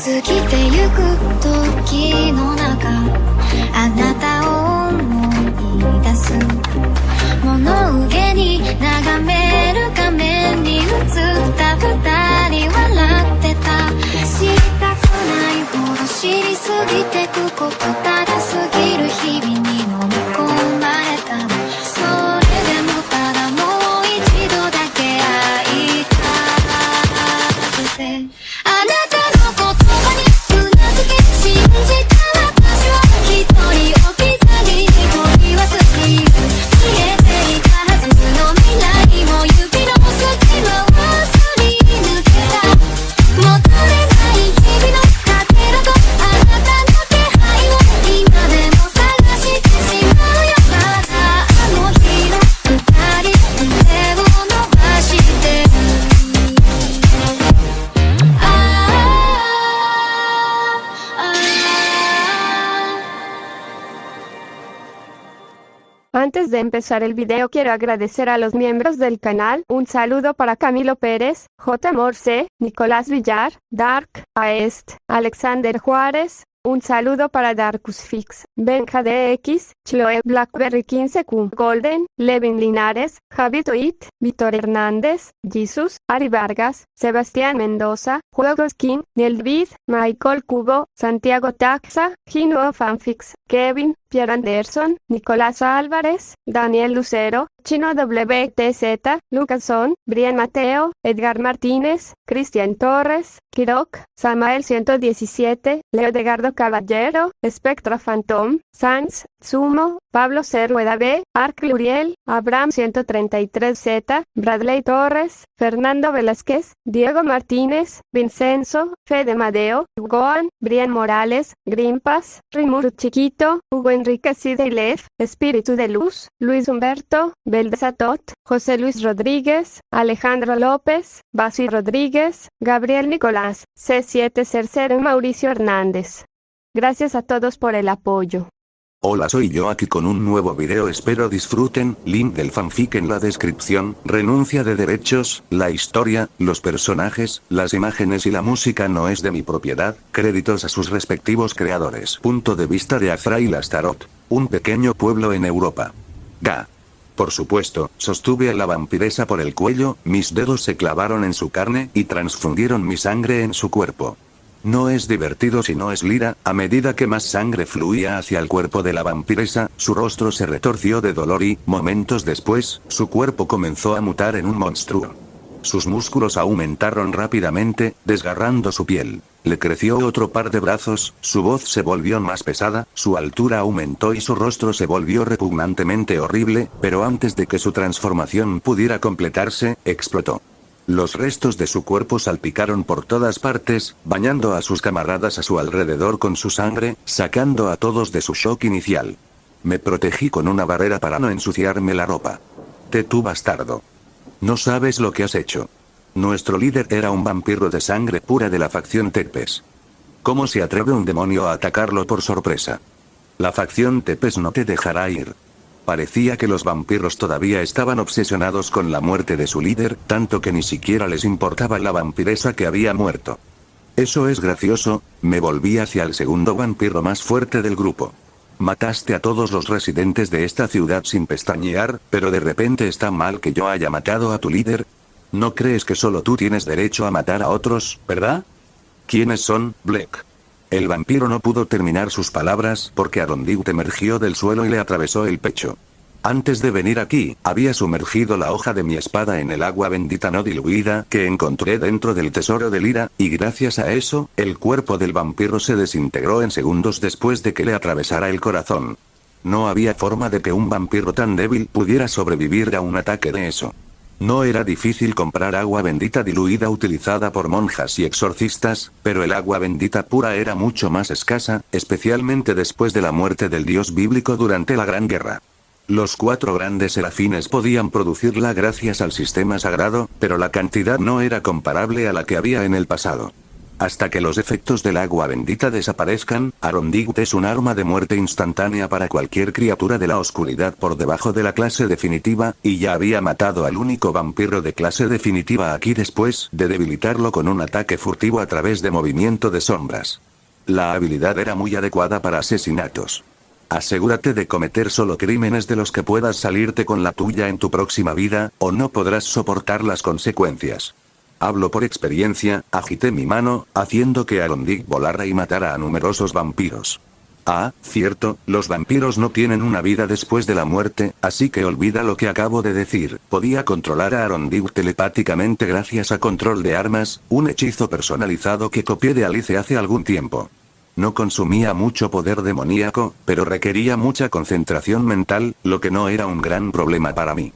過ぎてゆく時の中あなたを思い出す物憂げに眺める画面に映った二人笑ってた知りたくないほど知りすぎてくことただ過ぎる日々に飲み込まれたのそれでもただもう一度だけ会いたくてあなたの言葉にうなずき信じた私は一人置き去りに取り忘れる消えていたはずの未来も指の隙間をすり抜けた戻れない日々のかけらとあなたの気配を今でも探してしまうよまだあの日の二人手を伸ばしてるAntes de empezar el video quiero agradecer a los miembros del canal, un saludo para Camilo Pérez, J. Morse, Nicolás Villar, Dark, Aest, Alexander Juárez, un saludo para Darkusfix, Benja DX, Chloe Blackberry 15Q, Golden, Levin Linares, Javi Tweet, Víctor Hernández, Jesus, Ari Vargas, Sebastián Mendoza, Juegos King, Nelvid, Michael Cubo, Santiago Taxa, Gino Fanfix, Kevin, Pierre Anderson, Nicolás Álvarez, Daniel Lucero, Chino WTZ, Lucasson, Brian Mateo, Edgar Martínez, Cristian Torres, Kirok, Samael 117, Leo Edgardo Caballero, Spectra Phantom, Sans, Sumo, Pablo C. Rueda B, Arc Luriel, Abraham 133Z, Bradley Torres, Fernando Velázquez, Diego Martínez, Vincenzo, Fede Madeo, Goan, Brian Morales, Grimpas, Rimuru Chiquito, Hugo Enrique Sidelev, Espíritu de Luz, Luis Humberto, Beldesatot, José Luis Rodríguez, Alejandro López, Basi Rodríguez, Gabriel Nicolás, C7 Cercero y Mauricio Hernández. Gracias a todos por el apoyo. Hola, soy yo aquí con un nuevo video, espero disfruten, link del fanfic en la descripción, renuncia de derechos, la historia, los personajes, las imágenes y la música no es de mi propiedad, créditos a sus respectivos creadores. Punto de vista de Azrael Astaroth, un pequeño pueblo en Europa. Ga. Por supuesto, sostuve a la vampiresa por el cuello, mis dedos se clavaron en su carne y transfundieron mi sangre en su cuerpo. No es divertido si no es lira, a medida que más sangre fluía hacia el cuerpo de la vampiresa, su rostro se retorció de dolor y, momentos después, su cuerpo comenzó a mutar en un monstruo. Sus músculos aumentaron rápidamente, desgarrando su piel. Le creció otro par de brazos, su voz se volvió más pesada, su altura aumentó y su rostro se volvió repugnantemente horrible, pero antes de que su transformación pudiera completarse, explotó. Los restos de su cuerpo salpicaron por todas partes, bañando a sus camaradas a su alrededor con su sangre, sacando a todos de su shock inicial. Me protegí con una barrera para no ensuciarme la ropa. Tú bastardo. No sabes lo que has hecho. Nuestro líder era un vampiro de sangre pura de la facción Tepes. ¿Cómo se atreve un demonio a atacarlo por sorpresa? La facción Tepes no te dejará ir. Parecía que los vampiros todavía estaban obsesionados con la muerte de su líder, tanto que ni siquiera les importaba la vampiresa que había muerto. Eso es gracioso, me volví hacia el segundo vampiro más fuerte del grupo. Mataste a todos los residentes de esta ciudad sin pestañear, pero de repente está mal que yo haya matado a tu líder. ¿No crees que solo tú tienes derecho a matar a otros, verdad? ¿Quiénes son, Black? El vampiro no pudo terminar sus palabras porque Arondiut emergió del suelo y le atravesó el pecho. Antes de venir aquí, había sumergido la hoja de mi espada en el agua bendita no diluida que encontré dentro del tesoro de Lira, y gracias a eso, el cuerpo del vampiro se desintegró en segundos después de que le atravesara el corazón. No había forma de que un vampiro tan débil pudiera sobrevivir a un ataque de eso. No era difícil comprar agua bendita diluida utilizada por monjas y exorcistas, pero el agua bendita pura era mucho más escasa, especialmente después de la muerte del dios bíblico durante la Gran Guerra. Los 4 grandes serafines podían producirla gracias al sistema sagrado, pero la cantidad no era comparable a la que había en el pasado. Hasta que los efectos del agua bendita desaparezcan, Arondight es un arma de muerte instantánea para cualquier criatura de la oscuridad por debajo de la clase definitiva, y ya había matado al único vampiro de clase definitiva aquí después de debilitarlo con un ataque furtivo a través de movimiento de sombras. La habilidad era muy adecuada para asesinatos. Asegúrate de cometer solo crímenes de los que puedas salirte con la tuya en tu próxima vida, o no podrás soportar las consecuencias. Hablo por experiencia, agité mi mano, haciendo que Arondight volara y matara a numerosos vampiros. Ah, cierto, los vampiros no tienen una vida después de la muerte, así que olvida lo que acabo de decir. Podía controlar a Arondight telepáticamente gracias a control de armas, un hechizo personalizado que copié de Alice hace algún tiempo. No consumía mucho poder demoníaco, pero requería mucha concentración mental, lo que no era un gran problema para mí.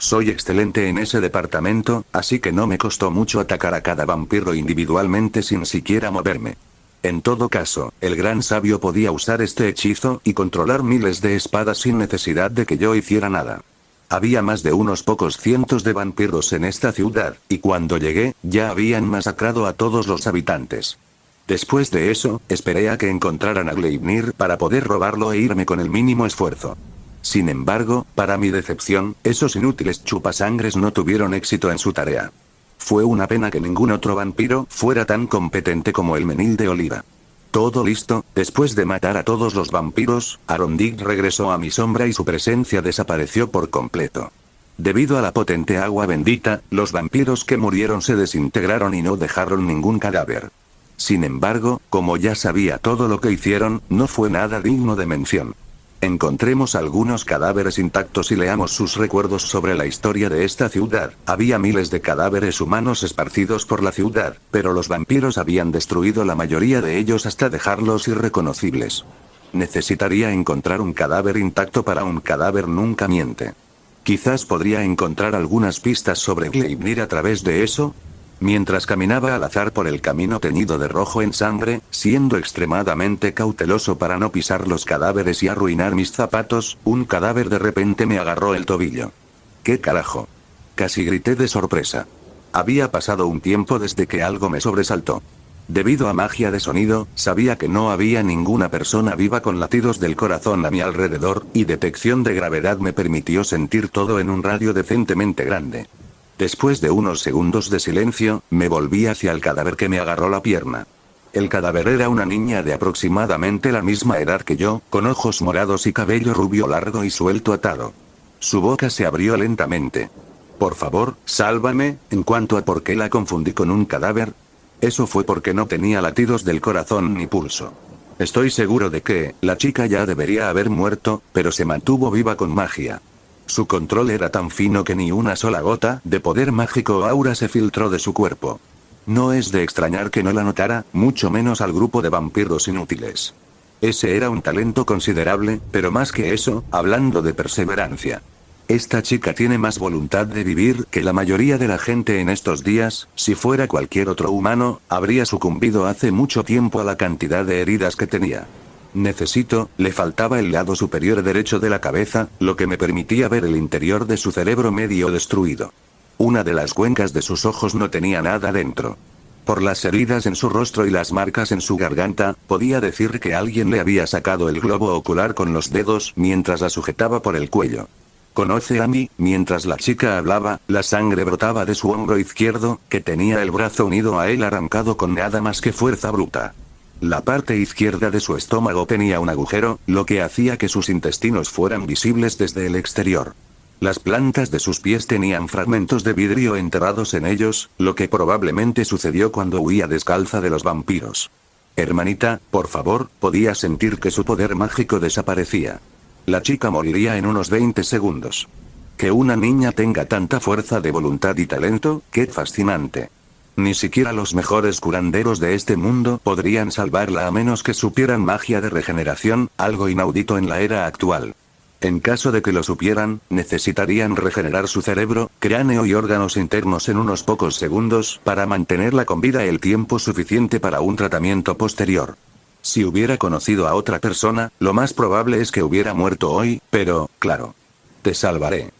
Soy excelente en ese departamento, así que no me costó mucho atacar a cada vampiro individualmente sin siquiera moverme. En todo caso, el gran sabio podía usar este hechizo y controlar miles de espadas sin necesidad de que yo hiciera nada. Había más de unos pocos cientos de vampiros en esta ciudad, y cuando llegué, ya habían masacrado a todos los habitantes. Después de eso, esperé a que encontraran a Gleipnir para poder robarlo e irme con el mínimo esfuerzo. Sin embargo, para mi decepción, esos inútiles chupasangres no tuvieron éxito en su tarea. Fue una pena que ningún otro vampiro fuera tan competente como el Menil de Oliva. Todo listo, después de matar a todos los vampiros, Arondight regresó a mi sombra y su presencia desapareció por completo. Debido a la potente agua bendita, los vampiros que murieron se desintegraron y no dejaron ningún cadáver. Sin embargo, como ya sabía todo lo que hicieron, no fue nada digno de mención. Encontremos algunos cadáveres intactos y leamos sus recuerdos sobre la historia de esta ciudad. Había miles de cadáveres humanos esparcidos por la ciudad, pero los vampiros habían destruido la mayoría de ellos hasta dejarlos irreconocibles. Necesitaría encontrar un cadáver intacto para un cadáver nunca miente. Quizás podría encontrar algunas pistas sobre Gleipnir a través de eso. Mientras caminaba al azar por el camino teñido de rojo en sangre, siendo extremadamente cauteloso para no pisar los cadáveres y arruinar mis zapatos, un cadáver de repente me agarró el tobillo. ¿Qué carajo? Casi grité de sorpresa. Había pasado un tiempo desde que algo me sobresaltó. Debido a magia de sonido, sabía que no había ninguna persona viva con latidos del corazón a mi alrededor, y detección de gravedad me permitió sentir todo en un radio decentemente grande. Después de unos segundos de silencio, me volví hacia el cadáver que me agarró la pierna. El cadáver era una niña de aproximadamente la misma edad que yo, con ojos morados y cabello rubio largo y suelto atado. Su boca se abrió lentamente. Por favor, sálvame. En cuanto a por qué la confundí con un cadáver, eso fue porque no tenía latidos del corazón ni pulso. Estoy seguro de que, la chica ya debería haber muerto, pero se mantuvo viva con magia. Su control era tan fino que ni una sola gota de poder mágico o aura se filtró de su cuerpo. No es de extrañar que no la notara, mucho menos al grupo de vampiros inútiles. Ese era un talento considerable, pero más que eso, hablando de perseverancia. Esta chica tiene más voluntad de vivir que la mayoría de la gente en estos días. Si fuera cualquier otro humano, habría sucumbido hace mucho tiempo a la cantidad de heridas que tenía. Le faltaba el lado superior derecho de la cabeza, lo que me permitía ver el interior de su cerebro medio destruido. Una de las cuencas de sus ojos no tenía nada dentro. Por las heridas en su rostro y las marcas en su garganta, podía decir que alguien le había sacado el globo ocular con los dedos mientras la sujetaba por el cuello. ¿Conoce a mí? Mientras la chica hablaba, la sangre brotaba de su hombro izquierdo, que tenía el brazo unido a él arrancado con nada más que fuerza bruta. La parte izquierda de su estómago tenía un agujero, lo que hacía que sus intestinos fueran visibles desde el exterior. Las plantas de sus pies tenían fragmentos de vidrio enterrados en ellos, lo que probablemente sucedió cuando huía descalza de los vampiros. Hermanita, por favor, podía sentir que su poder mágico desaparecía. La chica moriría en unos 20 segundos. Que una niña tenga tanta fuerza de voluntad y talento, ¡qué fascinante! Ni siquiera los mejores curanderos de este mundo podrían salvarla a menos que supieran magia de regeneración, algo inaudito en la era actual. En caso de que lo supieran, necesitarían regenerar su cerebro, cráneo y órganos internos en unos pocos segundos para mantenerla con vida el tiempo suficiente para un tratamiento posterior. Si hubiera conocido a otra persona, lo más probable es que hubiera muerto hoy, pero, claro. Te salvaré.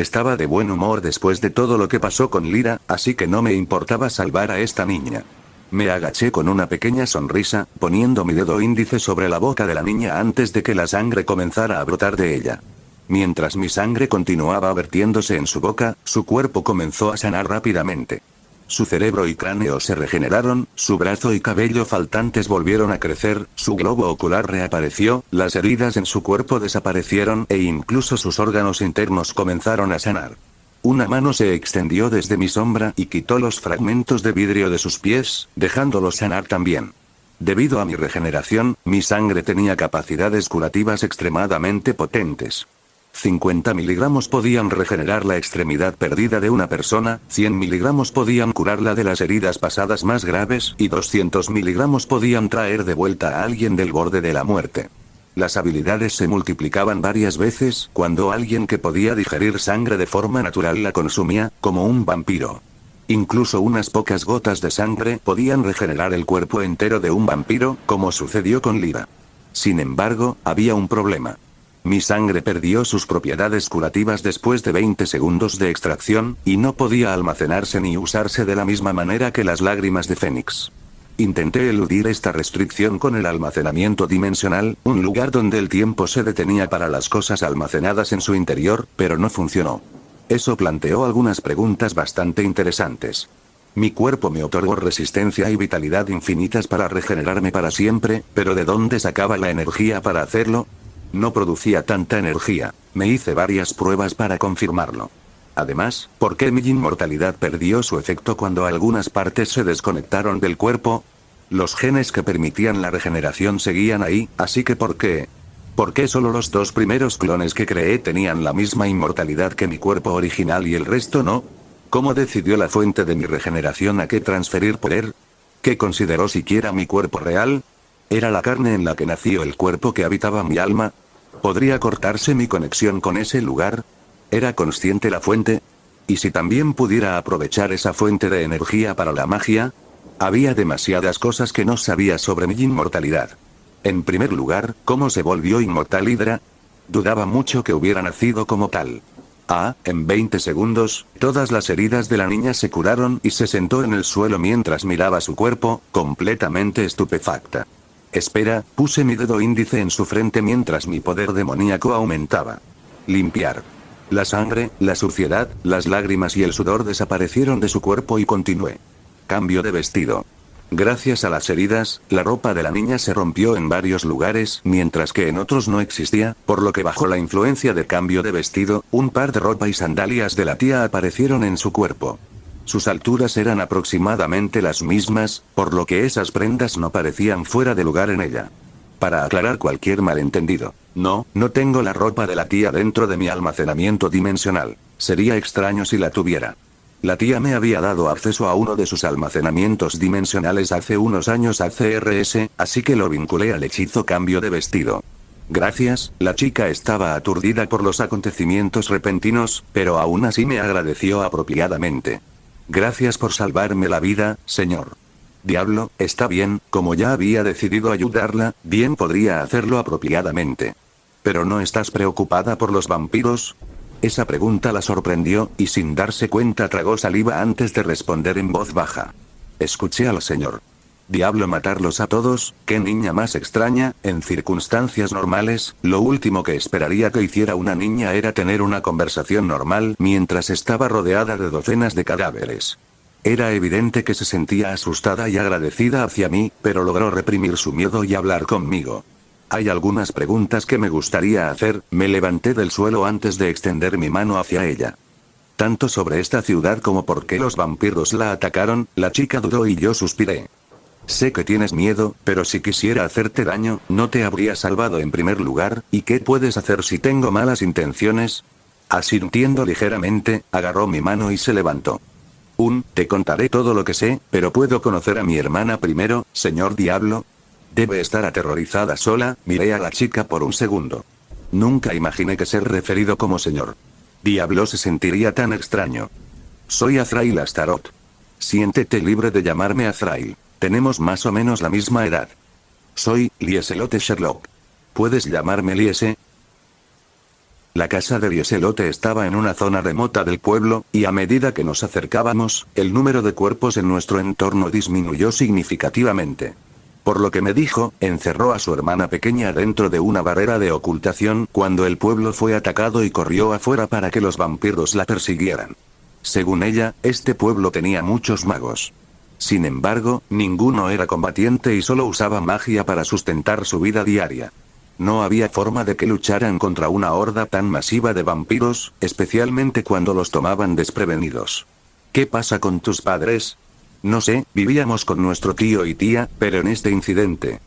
Estaba de buen humor después de todo lo que pasó con Lyra, así que no me importaba salvar a esta niña. Me agaché con una pequeña sonrisa, poniendo mi dedo índice sobre la boca de la niña antes de que la sangre comenzara a brotar de ella. Mientras mi sangre continuaba vertiéndose en su boca, su cuerpo comenzó a sanar rápidamente. Su cerebro y cráneo se regeneraron, su brazo y cabello faltantes volvieron a crecer, su globo ocular reapareció, las heridas en su cuerpo desaparecieron e incluso sus órganos internos comenzaron a sanar. Una mano se extendió desde mi sombra y quitó los fragmentos de vidrio de sus pies, dejándolos sanar también. Debido a mi regeneración, mi sangre tenía capacidades curativas extremadamente potentes. 50 miligramos podían regenerar la extremidad perdida de una persona, 100 miligramos podían curarla de las heridas pasadas más graves y 200 miligramos podían traer de vuelta a alguien del borde de la muerte. Las habilidades se multiplicaban varias veces cuando alguien que podía digerir sangre de forma natural la consumía, como un vampiro. Incluso unas pocas gotas de sangre podían regenerar el cuerpo entero de un vampiro, como sucedió con Lira. Sin embargo, había un problema. Mi sangre perdió sus propiedades curativas después de 20 segundos de extracción, y no podía almacenarse ni usarse de la misma manera que las lágrimas de Fénix. Intenté eludir esta restricción con el almacenamiento dimensional, un lugar donde el tiempo se detenía para las cosas almacenadas en su interior, pero no funcionó. Eso planteó algunas preguntas bastante interesantes. Mi cuerpo me otorgó resistencia y vitalidad infinitas para regenerarme para siempre, pero ¿de dónde sacaba la energía para hacerlo? No producía tanta energía. Me hice varias pruebas para confirmarlo. Además, ¿por qué mi inmortalidad perdió su efecto cuando algunas partes se desconectaron del cuerpo? Los genes que permitían la regeneración seguían ahí, así que ¿por qué? ¿Por qué solo los dos primeros clones que creé tenían la misma inmortalidad que mi cuerpo original y el resto no? ¿Cómo decidió la fuente de mi regeneración a qué transferir poder? ¿Qué consideró siquiera mi cuerpo real? ¿Era la carne en la que nació el cuerpo que habitaba mi alma? ¿Podría cortarse mi conexión con ese lugar? ¿Era consciente la fuente? ¿Y si también pudiera aprovechar esa fuente de energía para la magia? Había demasiadas cosas que no sabía sobre mi inmortalidad. En primer lugar, ¿cómo se volvió inmortal Hydra? Dudaba mucho que hubiera nacido como tal. En 20 segundos, todas las heridas de la niña se curaron y se sentó en el suelo mientras miraba su cuerpo, completamente estupefacta. Espera, puse mi dedo índice en su frente mientras mi poder demoníaco aumentaba. Limpiar. La sangre, la suciedad, las lágrimas y el sudor desaparecieron de su cuerpo y continué. Cambio de vestido. Gracias a las heridas, la ropa de la niña se rompió en varios lugares, mientras que en otros no existía, por lo que bajo la influencia de cambio de vestido, un par de ropa y sandalias de la tía aparecieron en su cuerpo. Sus alturas eran aproximadamente las mismas, por lo que esas prendas no parecían fuera de lugar en ella. Para aclarar cualquier malentendido, no tengo la ropa de la tía dentro de mi almacenamiento dimensional. Sería extraño si la tuviera. La tía me había dado acceso a uno de sus almacenamientos dimensionales hace unos años a CRS, así que lo vinculé al hechizo cambio de vestido. Gracias, la chica estaba aturdida por los acontecimientos repentinos, pero aún así me agradeció apropiadamente. Gracias por salvarme la vida, señor. Diablo, está bien, como ya había decidido ayudarla, bien podría hacerlo apropiadamente. ¿Pero no estás preocupada por los vampiros? Esa pregunta la sorprendió, y sin darse cuenta tragó saliva antes de responder en voz baja. Escuché al señor. Diablo, matarlos a todos, qué niña más extraña. En circunstancias normales, lo último que esperaría que hiciera una niña era tener una conversación normal mientras estaba rodeada de docenas de cadáveres. Era evidente que se sentía asustada y agradecida hacia mí, pero logró reprimir su miedo y hablar conmigo. Hay algunas preguntas que me gustaría hacer. Me levanté del suelo antes de extender mi mano hacia ella. Tanto sobre esta ciudad como por qué los vampiros la atacaron. La chica dudó y yo suspiré. Sé que tienes miedo, pero si quisiera hacerte daño, no te habría salvado en primer lugar. ¿Y qué puedes hacer si tengo malas intenciones? Asintiendo ligeramente, agarró mi mano y se levantó. Te contaré todo lo que sé, pero ¿puedo conocer a mi hermana primero, señor Diablo? Debe estar aterrorizada sola. Miré a la chica por un segundo. Nunca imaginé que ser referido como señor Diablo se sentiría tan extraño. Soy Azrael Astaroth. Siéntete libre de llamarme Azrael. Tenemos más o menos la misma edad. Soy Lieselotte Sherlock. ¿Puedes llamarme Liese? La casa de Lieselotte estaba en una zona remota del pueblo, y a medida que nos acercábamos, el número de cuerpos en nuestro entorno disminuyó significativamente. Por lo que me dijo, encerró a su hermana pequeña dentro de una barrera de ocultación cuando el pueblo fue atacado y corrió afuera para que los vampiros la persiguieran. Según ella, este pueblo tenía muchos magos. Sin embargo, ninguno era combatiente y solo usaba magia para sustentar su vida diaria. No había forma de que lucharan contra una horda tan masiva de vampiros, especialmente cuando los tomaban desprevenidos. ¿Qué pasa con tus padres? No sé, vivíamos con nuestro tío y tía, pero en este incidente,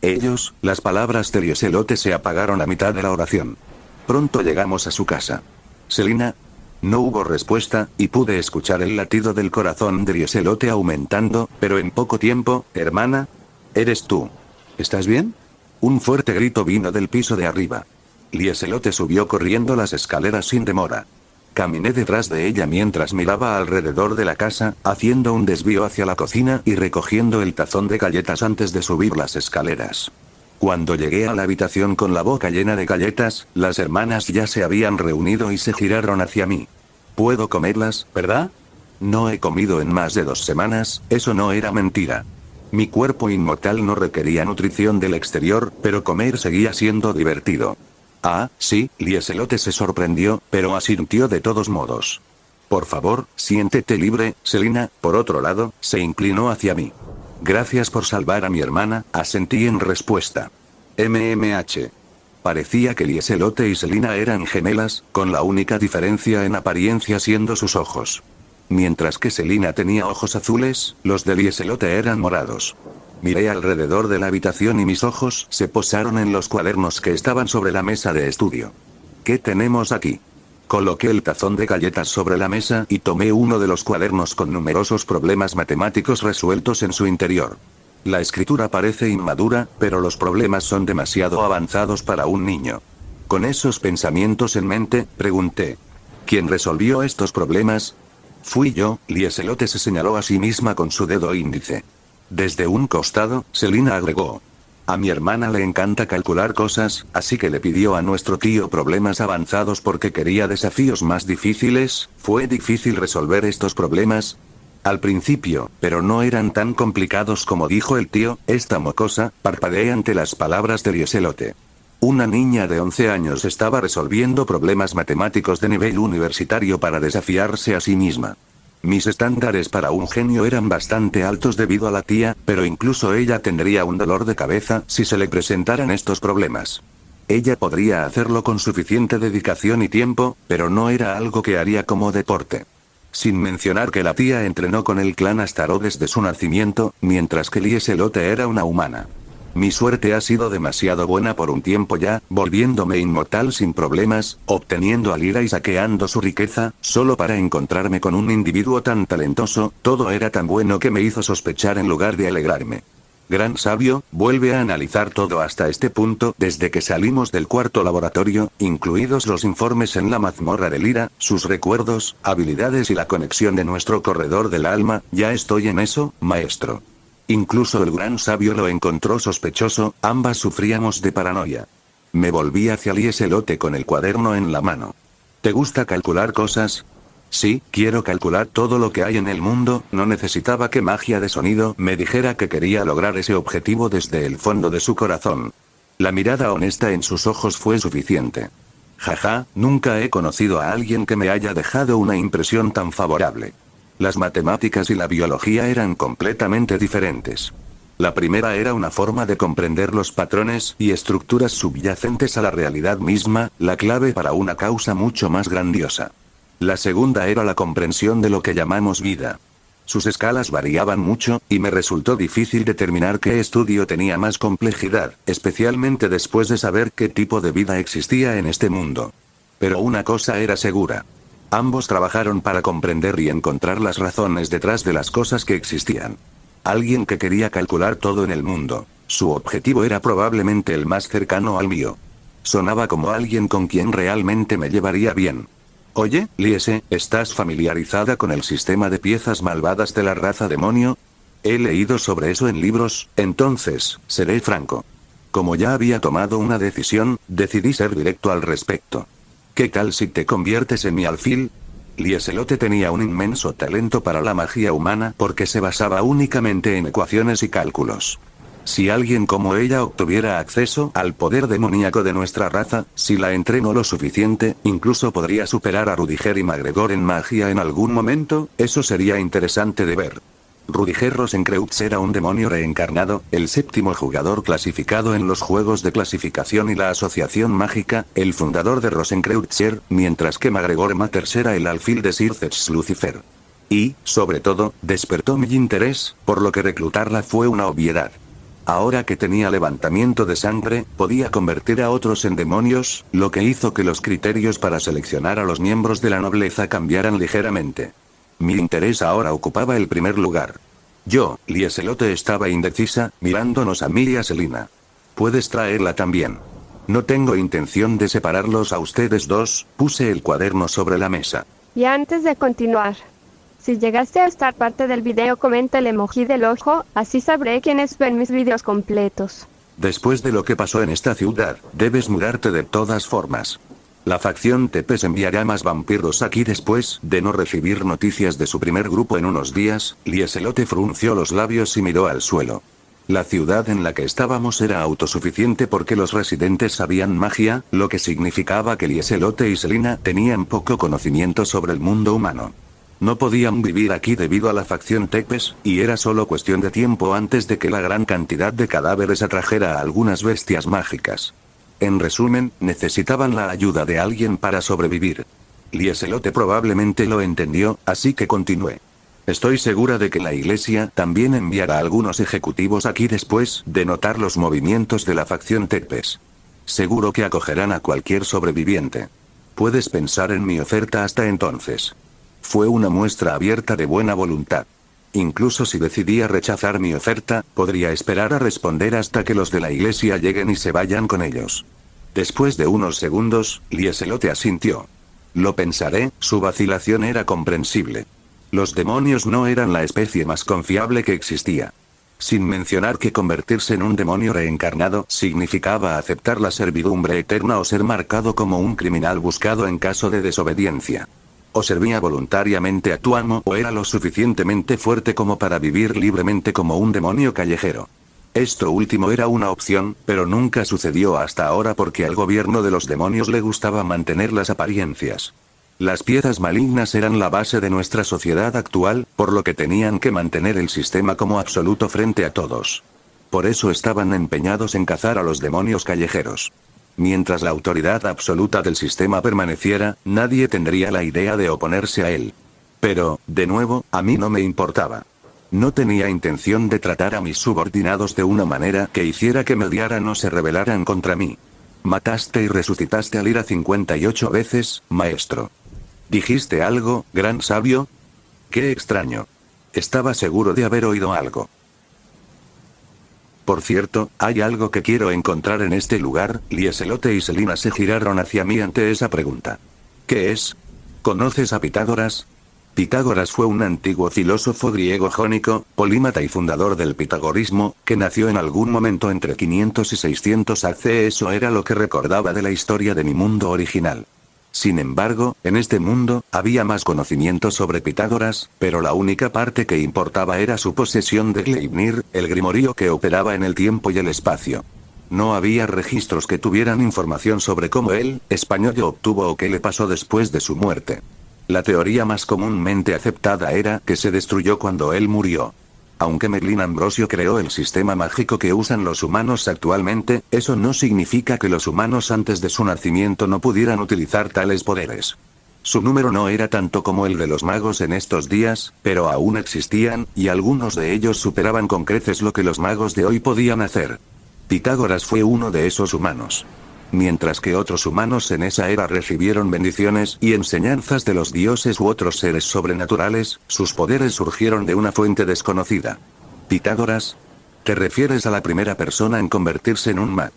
las palabras de Lieselotte se apagaron a mitad de la oración. Pronto llegamos a su casa. Selina. No hubo respuesta, y pude escuchar el latido del corazón de Lieselotte aumentando, pero en poco tiempo, hermana. ¿Eres tú? ¿Estás bien? Un fuerte grito vino del piso de arriba. Lieselotte subió corriendo las escaleras sin demora. Caminé detrás de ella mientras miraba alrededor de la casa, haciendo un desvío hacia la cocina y recogiendo el tazón de galletas antes de subir las escaleras. Cuando llegué a la habitación con la boca llena de galletas, las hermanas ya se habían reunido y se giraron hacia mí. ¿Puedo comerlas, verdad? No he comido en más de 2 semanas, eso no era mentira. Mi cuerpo inmortal no requería nutrición del exterior, pero comer seguía siendo divertido. Ah, sí, Lieselotte se sorprendió, pero asintió de todos modos. Por favor, siéntete libre, Selina. Por otro lado, se inclinó hacia mí. Gracias por salvar a mi hermana, asentí en respuesta. MMH. Parecía que Lieselotte y Selina eran gemelas, con la única diferencia en apariencia siendo sus ojos. Mientras que Selina tenía ojos azules, los de Lieselotte eran morados. Miré alrededor de la habitación y mis ojos se posaron en los cuadernos que estaban sobre la mesa de estudio. ¿Qué tenemos aquí? Coloqué el tazón de galletas sobre la mesa y tomé uno de los cuadernos con numerosos problemas matemáticos resueltos en su interior. La escritura parece inmadura, pero los problemas son demasiado avanzados para un niño. Con esos pensamientos en mente, pregunté. ¿Quién resolvió estos problemas? Fui yo, Lieselotte se señaló a sí misma con su dedo índice. Desde un costado, Selina agregó. A mi hermana le encanta calcular cosas, así que le pidió a nuestro tío problemas avanzados porque quería desafíos más difíciles. ¿Fue difícil resolver estos problemas? Al principio, pero no eran tan complicados como dijo el tío. Esta mocosa, parpadeé ante las palabras de Lieselotte. Una niña de 11 años estaba resolviendo problemas matemáticos de nivel universitario para desafiarse a sí misma. Mis estándares para un genio eran bastante altos debido a la tía, pero incluso ella tendría un dolor de cabeza si se le presentaran estos problemas. Ella podría hacerlo con suficiente dedicación y tiempo, pero no era algo que haría como deporte. Sin mencionar que la tía entrenó con el clan Astaro desde su nacimiento, mientras que Lieselotte era una humana. Mi suerte ha sido demasiado buena por un tiempo ya, volviéndome inmortal sin problemas, obteniendo a Lyra y saqueando su riqueza, solo para encontrarme con un individuo tan talentoso. Todo era tan bueno que me hizo sospechar en lugar de alegrarme. Gran sabio, vuelve a analizar todo hasta este punto. Desde que salimos del cuarto laboratorio, incluidos los informes en la mazmorra de Lyra, sus recuerdos, habilidades y la conexión de nuestro corredor del alma, ya estoy en eso, maestro. Incluso el gran sabio lo encontró sospechoso, ambas sufríamos de paranoia. Me volví hacia Lieselotte con el cuaderno en la mano. ¿Te gusta calcular cosas? Sí, quiero calcular todo lo que hay en el mundo. No necesitaba que magia de sonido me dijera que quería lograr ese objetivo desde el fondo de su corazón. La mirada honesta en sus ojos fue suficiente. Jaja, nunca he conocido a alguien que me haya dejado una impresión tan favorable. Las matemáticas y la biología eran completamente diferentes. La primera era una forma de comprender los patrones y estructuras subyacentes a la realidad misma, la clave para una causa mucho más grandiosa. La segunda era la comprensión de lo que llamamos vida. Sus escalas variaban mucho, y me resultó difícil determinar qué estudio tenía más complejidad, especialmente después de saber qué tipo de vida existía en este mundo. Pero una cosa era segura. Ambos trabajaron para comprender y encontrar las razones detrás de las cosas que existían. Alguien que quería calcular todo en el mundo. Su objetivo era probablemente el más cercano al mío. Sonaba como alguien con quien realmente me llevaría bien. Oye, Liese, ¿estás familiarizada con el sistema de piezas malvadas de la raza demonio? He leído sobre eso en libros. Entonces, seré franco. Como ya había tomado una decisión, decidí ser directo al respecto. ¿Qué tal si te conviertes en mi alfil? Lieselote tenía un inmenso talento para la magia humana porque se basaba únicamente en ecuaciones y cálculos. Si alguien como ella obtuviera acceso al poder demoníaco de nuestra raza, si la entrenó lo suficiente, incluso podría superar a Rudiger y MacGregor en magia en algún momento. Eso sería interesante de ver. Rudiger Rosenkreutz era un demonio reencarnado, el séptimo jugador clasificado en los juegos de clasificación y la asociación mágica, el fundador de Rosenkreutzer, mientras que MacGregor Matters era el alfil de Sir Zeus Lucifer. Y, sobre todo, despertó mi interés, por lo que reclutarla fue una obviedad. Ahora que tenía levantamiento de sangre, podía convertir a otros en demonios, lo que hizo que los criterios para seleccionar a los miembros de la nobleza cambiaran ligeramente. Mi interés ahora ocupaba el primer lugar. Yo, Lieselote, estaba indecisa, mirándonos a mí y a Selina. Puedes traerla también. No tengo intención de separarlos a ustedes dos, puse el cuaderno sobre la mesa. Y antes de continuar, si llegaste a estar parte del video, comenta el emoji del ojo, así sabré quiénes ven mis videos completos. Después de lo que pasó en esta ciudad, debes mudarte de todas formas. La facción Tepes enviará más vampiros aquí después de no recibir noticias de su primer grupo en unos días. Lieselote frunció los labios y miró al suelo. La ciudad en la que estábamos era autosuficiente porque los residentes sabían magia, lo que significaba que Lieselote y Selina tenían poco conocimiento sobre el mundo humano. No podían vivir aquí debido a la facción Tepes, y era solo cuestión de tiempo antes de que la gran cantidad de cadáveres atrajera a algunas bestias mágicas. En resumen, necesitaban la ayuda de alguien para sobrevivir. Lieselote probablemente lo entendió, así que continué. Estoy segura de que la iglesia también enviará a algunos ejecutivos aquí después de notar los movimientos de la facción Tepes. Seguro que acogerán a cualquier sobreviviente. Puedes pensar en mi oferta hasta entonces. Fue una muestra abierta de buena voluntad. Incluso si decidía rechazar mi oferta, podría esperar a responder hasta que los de la iglesia lleguen y se vayan con ellos. Después de unos segundos, Lieselote asintió. Lo pensaré, su vacilación era comprensible. Los demonios no eran la especie más confiable que existía. Sin mencionar que convertirse en un demonio reencarnado significaba aceptar la servidumbre eterna o ser marcado como un criminal buscado en caso de desobediencia. O servía voluntariamente a tu amo o era lo suficientemente fuerte como para vivir libremente como un demonio callejero. Esto último era una opción, pero nunca sucedió hasta ahora porque al gobierno de los demonios le gustaba mantener las apariencias. Las piezas malignas eran la base de nuestra sociedad actual, por lo que tenían que mantener el sistema como absoluto frente a todos. Por eso estaban empeñados en cazar a los demonios callejeros. Mientras la autoridad absoluta del sistema permaneciera, nadie tendría la idea de oponerse a él. Pero, de nuevo, a mí no me importaba. No tenía intención de tratar a mis subordinados de una manera que hiciera que me odiaran o se rebelaran contra mí. Mataste y resucitaste a Lyra 58 veces, maestro. ¿Dijiste algo, gran sabio? Qué extraño. Estaba seguro de haber oído algo. Por cierto, hay algo que quiero encontrar en este lugar. Lieselote y Selina se giraron hacia mí ante esa pregunta. ¿Qué es? ¿Conoces a Pitágoras? Pitágoras fue un antiguo filósofo griego jónico, polímata y fundador del pitagorismo, que nació en algún momento entre 500 y 600 AC. Eso era lo que recordaba de la historia de mi mundo original. Sin embargo, en este mundo, había más conocimiento sobre Pitágoras, pero la única parte que importaba era su posesión de Gleipnir, el grimorio que operaba en el tiempo y el espacio. No había registros que tuvieran información sobre cómo él, español, obtuvo o qué le pasó después de su muerte. La teoría más comúnmente aceptada era que se destruyó cuando él murió. Aunque Merlin Ambrosio creó el sistema mágico que usan los humanos actualmente, eso no significa que los humanos antes de su nacimiento no pudieran utilizar tales poderes. Su número no era tanto como el de los magos en estos días, pero aún existían, y algunos de ellos superaban con creces lo que los magos de hoy podían hacer. Pitágoras fue uno de esos humanos. Mientras que otros humanos en esa era recibieron bendiciones y enseñanzas de los dioses u otros seres sobrenaturales, sus poderes surgieron de una fuente desconocida. ¿Pitágoras? ¿Te refieres a la primera persona en convertirse en un mag?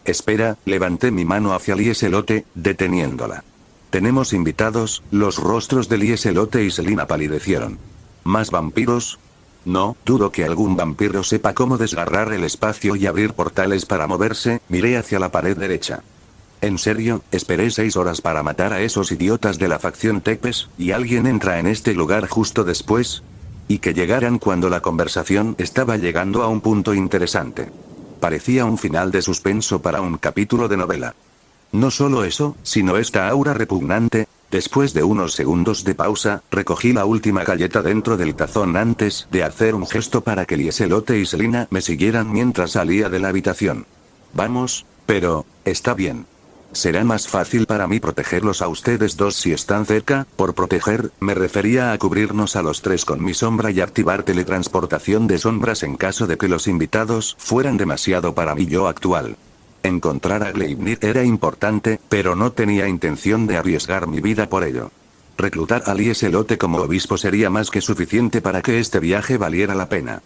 Espera, levanté mi mano hacia Lieselote, deteniéndola. Tenemos invitados. Los rostros de Lieselote y Selina palidecieron. ¿Más vampiros? No, dudo que algún vampiro sepa cómo desgarrar el espacio y abrir portales para moverse. Miré hacia la pared derecha. En serio, esperé 6 horas para matar a esos idiotas de la facción Tepes, y alguien entra en este lugar justo después. Y que llegaran cuando la conversación estaba llegando a un punto interesante. Parecía un final de suspenso para un capítulo de novela. No solo eso, sino esta aura repugnante. Después de unos segundos de pausa, recogí la última galleta dentro del tazón antes de hacer un gesto para que Lieselotte y Selina me siguieran mientras salía de la habitación. Vamos, pero, está bien. Será más fácil para mí protegerlos a ustedes dos si están cerca. Por proteger, me refería a cubrirnos a los tres con mi sombra y activar teletransportación de sombras en caso de que los invitados fueran demasiado para mi yo actual. Encontrar a Gleipnir era importante, pero no tenía intención de arriesgar mi vida por ello. Reclutar a Lieselotte como obispo sería más que suficiente para que este viaje valiera la pena.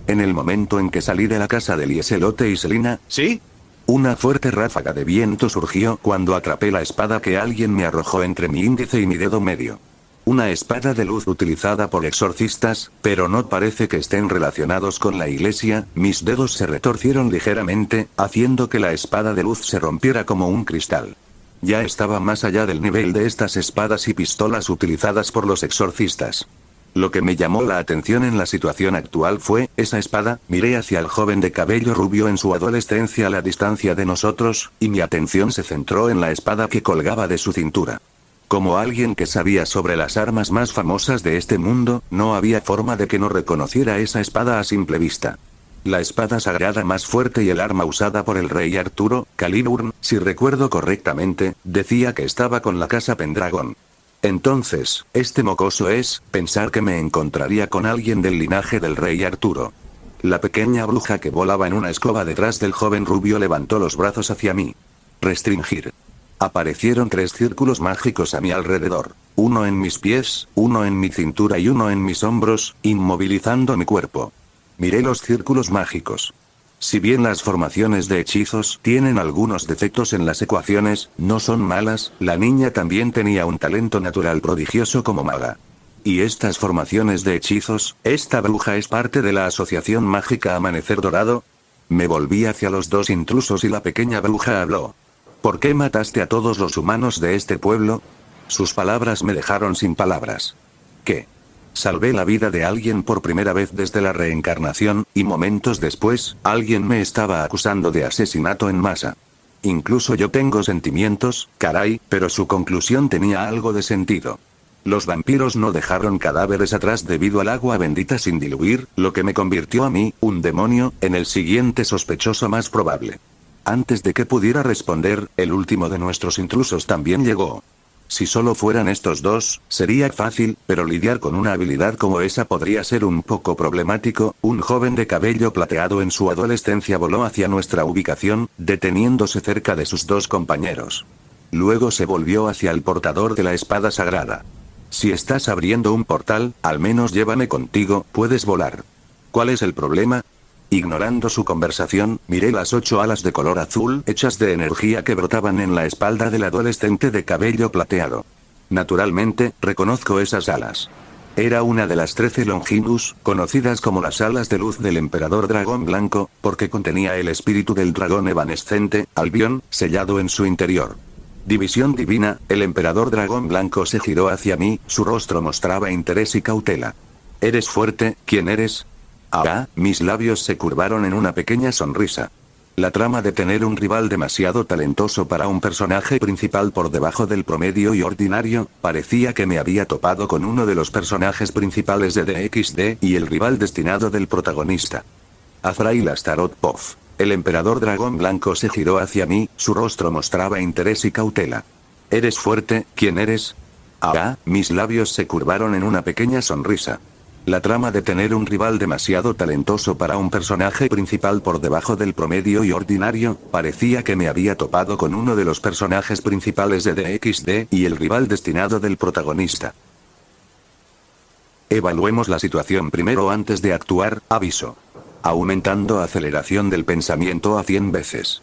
En el momento en que salí de la casa de Lieselotte y Selina, ¿Sí? una fuerte ráfaga de viento surgió cuando atrapé la espada que alguien me arrojó entre mi índice y mi dedo medio. Una espada de luz utilizada por exorcistas, pero no parece que estén relacionados con la iglesia. Mis dedos se retorcieron ligeramente, haciendo que la espada de luz se rompiera como un cristal. Ya estaba más allá del nivel de estas espadas y pistolas utilizadas por los exorcistas. Lo que me llamó la atención en la situación actual fue esa espada. Miré hacia el joven de cabello rubio en su adolescencia a la distancia de nosotros, y mi atención se centró en la espada que colgaba de su cintura. Como alguien que sabía sobre las armas más famosas de este mundo, no había forma de que no reconociera esa espada a simple vista. La espada sagrada más fuerte y el arma usada por el rey Arturo, Caliburn, si recuerdo correctamente, decía que estaba con la casa Pendragon. Entonces, este mocoso es, pensar que me encontraría con alguien del linaje del rey Arturo. La pequeña bruja que volaba en una escoba detrás del joven rubio levantó los brazos hacia mí. Restringir. Aparecieron 3 círculos mágicos a mi alrededor. Uno en mis pies, uno en mi cintura y uno en mis hombros, inmovilizando mi cuerpo. Miré los círculos mágicos. Si bien las formaciones de hechizos tienen algunos defectos en las ecuaciones, no son malas. La niña también tenía un talento natural prodigioso como maga. ¿Y estas formaciones de hechizos? ¿Esta bruja es parte de la asociación mágica Amanecer Dorado? Me volví hacia los 2 intrusos y la pequeña bruja habló. ¿Por qué mataste a todos los humanos de este pueblo? Sus palabras me dejaron sin palabras. ¿Qué? Salvé la vida de alguien por primera vez desde la reencarnación, y momentos después, alguien me estaba acusando de asesinato en masa. Incluso yo tengo sentimientos, caray, pero su conclusión tenía algo de sentido. Los vampiros no dejaron cadáveres atrás debido al agua bendita sin diluir, lo que me convirtió a mí, un demonio, en el siguiente sospechoso más probable. Antes de que pudiera responder, el último de nuestros intrusos también llegó. Si solo fueran estos dos, sería fácil, pero lidiar con una habilidad como esa podría ser un poco problemático. Un joven de cabello plateado en su adolescencia voló hacia nuestra ubicación, deteniéndose cerca de sus 2 compañeros. Luego se volvió hacia el portador de la espada sagrada. Si estás abriendo un portal, al menos llévame contigo, puedes volar. ¿Cuál es el problema? Ignorando su conversación, miré las 8 alas de color azul hechas de energía que brotaban en la espalda del adolescente de cabello plateado. Naturalmente, reconozco esas alas. Era una de las 13 Longinus, conocidas como las alas de luz del emperador dragón blanco, porque contenía el espíritu del dragón evanescente, Albion, sellado en su interior. División divina. El emperador dragón blanco se giró hacia mí, su rostro mostraba interés y cautela. ¿Eres fuerte? ¿Quién eres? Ah, mis labios se curvaron en una pequeña sonrisa. La trama de tener un rival demasiado talentoso para un personaje principal por debajo del promedio y ordinario, parecía que me había topado con uno de los personajes principales de DXD y el rival destinado del protagonista. Azrael Astaroth Pof. El emperador dragón blanco se giró hacia mí, su rostro mostraba interés y cautela. ¿Eres fuerte? ¿Quién eres? Ah, mis labios se curvaron en una pequeña sonrisa. La trama de tener un rival demasiado talentoso para un personaje principal por debajo del promedio y ordinario, parecía que me había topado con uno de los personajes principales de DXD y el rival destinado del protagonista. Evaluemos la situación primero antes de actuar, aviso. Aumentando aceleración del pensamiento a 100 veces.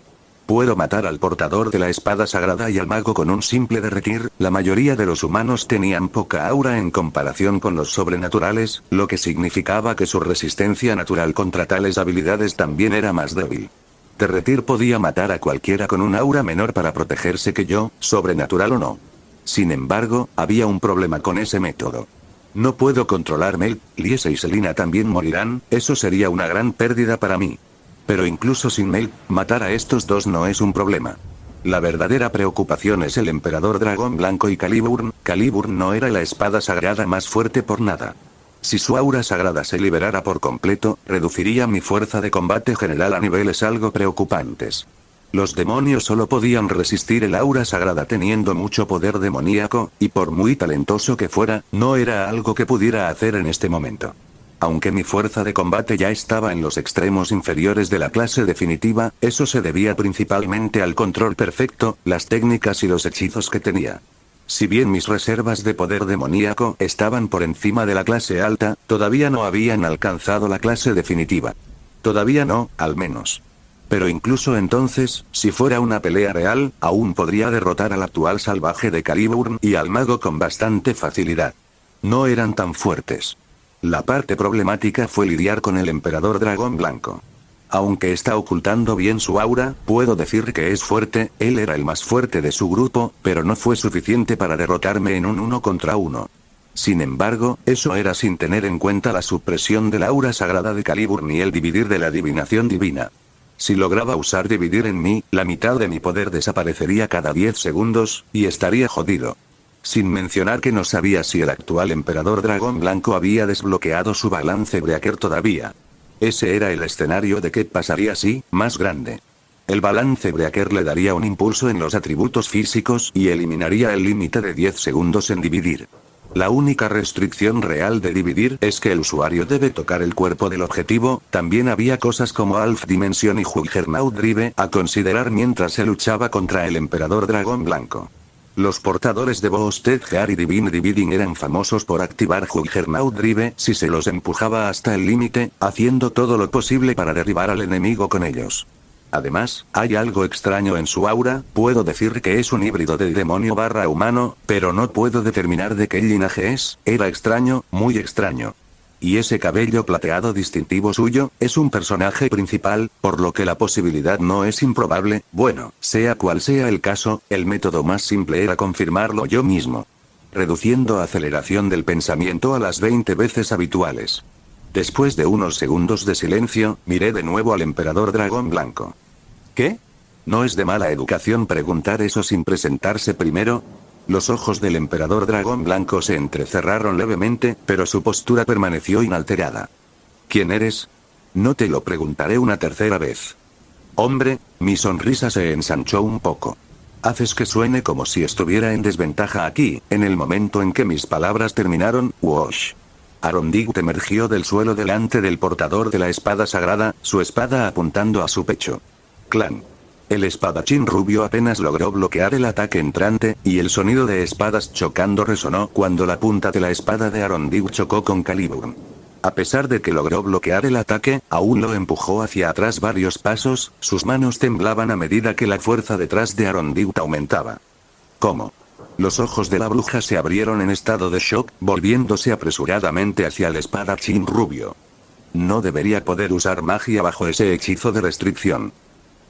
Puedo matar al portador de la espada sagrada y al mago con un simple derretir. La mayoría de los humanos tenían poca aura en comparación con los sobrenaturales, lo que significaba que su resistencia natural contra tales habilidades también era más débil. Derretir podía matar a cualquiera con un aura menor para protegerse que yo, sobrenatural o no. Sin embargo, había un problema con ese método. No puedo controlarme, Liese y Selina también morirán, eso sería una gran pérdida para mí. Pero incluso sin Mel, matar a estos dos no es un problema. La verdadera preocupación es el Emperador Dragón Blanco y Caliburn. Caliburn no era la espada sagrada más fuerte por nada. Si su aura sagrada se liberara por completo, reduciría mi fuerza de combate general a niveles algo preocupantes. Los demonios solo podían resistir el aura sagrada teniendo mucho poder demoníaco, y por muy talentoso que fuera, no era algo que pudiera hacer en este momento. Aunque mi fuerza de combate ya estaba en los extremos inferiores de la clase definitiva, eso se debía principalmente al control perfecto, las técnicas y los hechizos que tenía. Si bien mis reservas de poder demoníaco estaban por encima de la clase alta, todavía no habían alcanzado la clase definitiva. Todavía no, al menos. Pero incluso entonces, si fuera una pelea real, aún podría derrotar al actual salvaje de Caliburn y al mago con bastante facilidad. No eran tan fuertes. La parte problemática fue lidiar con el Emperador Dragón Blanco. Aunque está ocultando bien su aura, puedo decir que es fuerte, él era el más fuerte de su grupo, pero no fue suficiente para derrotarme en un 1 contra 1. Sin embargo, eso era sin tener en cuenta la supresión del aura sagrada de Caliburn ni el dividir de la adivinación divina. Si lograba usar dividir en mí, la mitad de mi poder desaparecería cada 10 segundos, y estaría jodido. Sin mencionar que no sabía si el actual Emperador Dragón Blanco había desbloqueado su balance breaker todavía. Ese era el escenario de qué pasaría si, más grande. El balance breaker le daría un impulso en los atributos físicos y eliminaría el límite de 10 segundos en dividir. La única restricción real de dividir es que el usuario debe tocar el cuerpo del objetivo. También había cosas como Alf Dimension y Juggernaut Drive a considerar mientras se luchaba contra el Emperador Dragón Blanco. Los portadores de Boosted Gear y Divine Dividing eran famosos por activar Juggernaut Drive si se los empujaba hasta el límite, haciendo todo lo posible para derribar al enemigo con ellos. Además, hay algo extraño en su aura, puedo decir que es un híbrido de demonio / humano, pero no puedo determinar de qué linaje es, era extraño, muy extraño. Y ese cabello plateado distintivo suyo, es un personaje principal, por lo que la posibilidad no es improbable. Bueno, sea cual sea el caso, el método más simple era confirmarlo yo mismo. Reduciendo aceleración del pensamiento a las 20 veces habituales. Después de unos segundos de silencio, miré de nuevo al Emperador Dragón Blanco. ¿Qué? ¿No es de mala educación preguntar eso sin presentarse primero? Los ojos del Emperador Dragón Blanco se entrecerraron levemente, pero su postura permaneció inalterada. ¿Quién eres? No te lo preguntaré una tercera vez. Hombre, mi sonrisa se ensanchó un poco. Haces que suene como si estuviera en desventaja aquí, en el momento en que mis palabras terminaron, Wosh. Arondigut emergió del suelo delante del portador de la espada sagrada, su espada apuntando a su pecho. Clan. El espadachín rubio apenas logró bloquear el ataque entrante, y el sonido de espadas chocando resonó cuando la punta de la espada de Arondigut chocó con Caliburn. A pesar de que logró bloquear el ataque, aún lo empujó hacia atrás varios pasos, sus manos temblaban a medida que la fuerza detrás de Arondigut aumentaba. ¿Cómo? Los ojos de la bruja se abrieron en estado de shock, volviéndose apresuradamente hacia el espadachín rubio. No debería poder usar magia bajo ese hechizo de restricción.